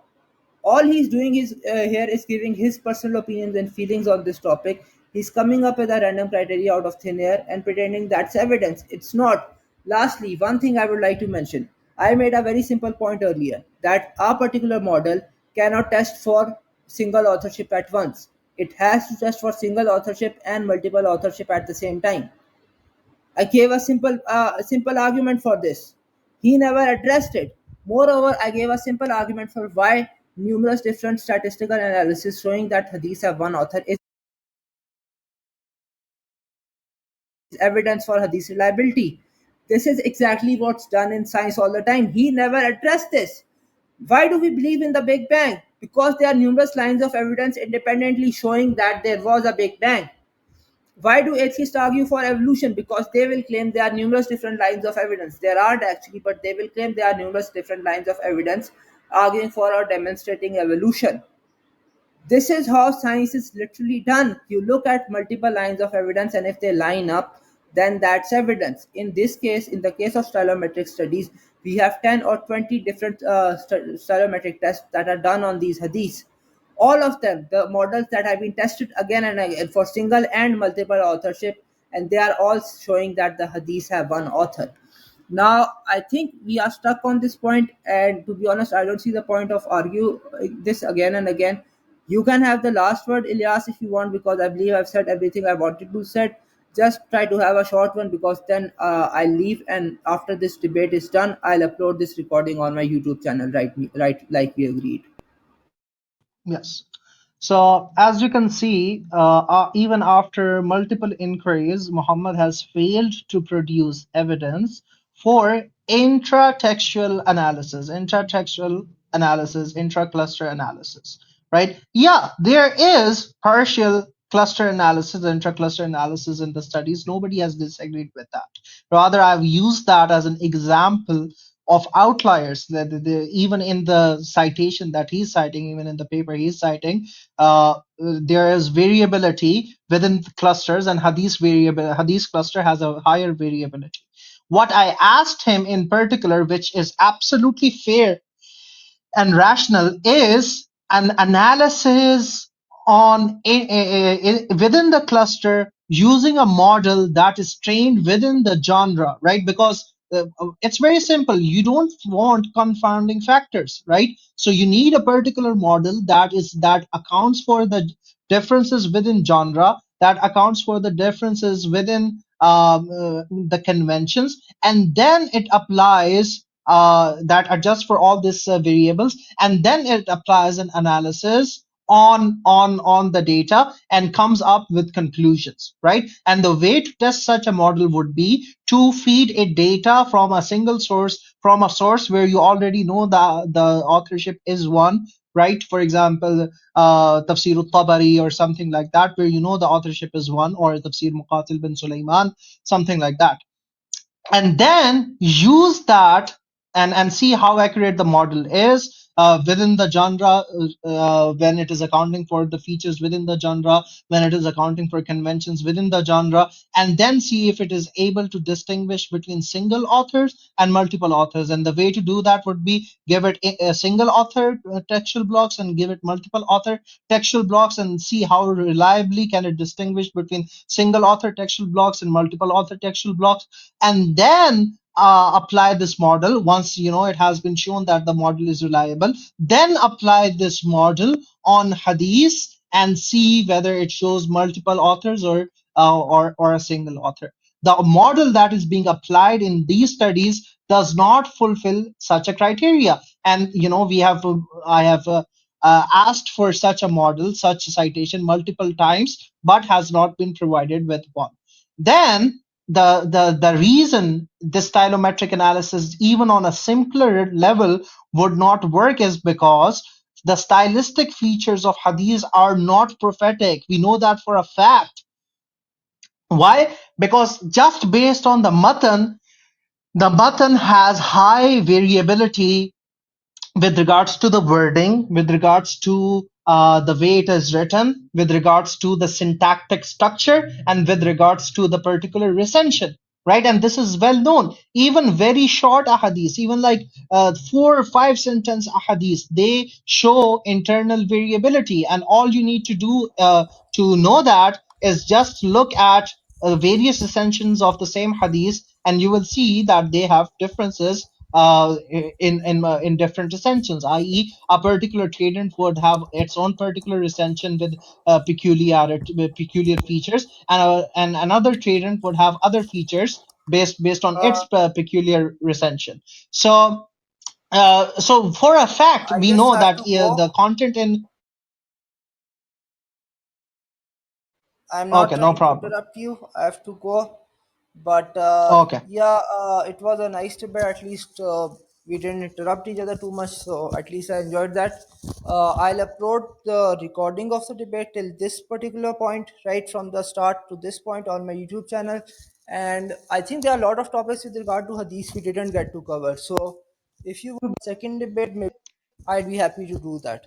All he's doing is here is giving his personal opinions and feelings on this topic. He's coming up with a random criteria out of thin air and pretending that's evidence. It's not. Lastly, one thing I would like to mention. I made a very simple point earlier that our particular model cannot test for single authorship at once. It has to test for single authorship and multiple authorship at the same time. I gave a simple argument for this. He never addressed it. Moreover, I gave a simple argument for why numerous different statistical analysis showing that hadiths have one author is evidence for hadith reliability. This is exactly what's done in science all the time. He never addressed this. Why do we believe in the Big Bang? Because there are numerous lines of evidence independently showing that there was a Big Bang. Why do atheists argue for evolution? Because they will claim there are numerous different lines of evidence. There aren't actually, but they will claim there are numerous different lines of evidence arguing for or demonstrating evolution. This is how science is literally done. You look at multiple lines of evidence, and if they line up, then that's evidence. In this case, in the case of stylometric studies, we have 10 or 20 different stylometric tests that are done on these hadiths. All of them, the models that have been tested again and again for single and multiple authorship, and they are all showing that the hadiths have one author. Now I think we are stuck on this point, and to be honest, I don't see the point of argue this again and again. You can have the last word, Ilyas, if you want, because I believe I've said everything I wanted to say. Just try to have a short one, because then I'll leave, and after this debate is done, I'll upload this recording on my YouTube channel, right, like we agreed. Yes. So as you can see, even after multiple inquiries, Muhammad has failed to produce evidence for intra-cluster analysis, right? Yeah, there is partial cluster analysis, intra-cluster analysis in the studies. Nobody has disagreed with that. Rather, I've used that as an example of outliers that even in the citation that he's citing, even in the paper he's citing, there is variability within the clusters, and Hadith cluster has a higher variability. What I asked him in particular, which is absolutely fair and rational, is an analysis on within the cluster using a model that is trained within the genre, right? Because it's very simple. You don't want confounding factors, right? So you need a particular model that accounts for the differences within genre, that accounts for the differences within the conventions, and then it applies that adjusts for all these variables, and then it applies an analysis on the data and comes up with conclusions, right? And the way to test such a model would be to feed it data from a single source, from a source where you already know the authorship is one, right? For example, Tafsir al-Tabari or something like that, where you know the authorship is one, or Tafsir Muqatil bin Sulaiman, something like that, and then use that and see how accurate the model is within the genre, when it is accounting for the features within the genre, when it is accounting for conventions within the genre, and then see if it is able to distinguish between single authors and multiple authors. And the way to do that would be give it a single author textual blocks and give it multiple author textual blocks, and see how reliably can it distinguish between single author textual blocks and multiple author textual blocks, and then apply this model. Once you know it has been shown that the model is reliable, then apply this model on hadith and see whether it shows multiple authors or a single author. The model that is being applied in these studies does not fulfill such a criteria, and I have asked for such a model, such a citation multiple times, but has not been provided with one. Then the reason this stylometric analysis, even on a simpler level, would not work is because the stylistic features of hadith are not prophetic. We know that for a fact. Why? Because just based on the matan has high variability with regards to the wording, with regards to the way it is written, with regards to the syntactic structure, and with regards to the particular recension, right? And this is well known. Even very short ahadith, even like 4 or 5 sentence ahadith, they show internal variability. And all you need to do to know that is just look at various recensions of the same hadith, and you will see that they have differences in different recensions, i.e., a particular tradent would have its own particular recension with peculiar features, and another tradent would have other features based on its peculiar recension. So for a fact, I we just know have that to go. the content in. I'm not Okay, no trying to problem. interrupt you. I have to go. But Okay. yeah, it was a nice debate. At least We didn't interrupt each other too much, so at least I enjoyed that. I'll upload the recording of the debate till this particular point, right from the start to this point, on my YouTube channel. And I think there are a lot of topics with regard to hadith we didn't get to cover. So if you want a second debate, maybe I'd be happy to do that.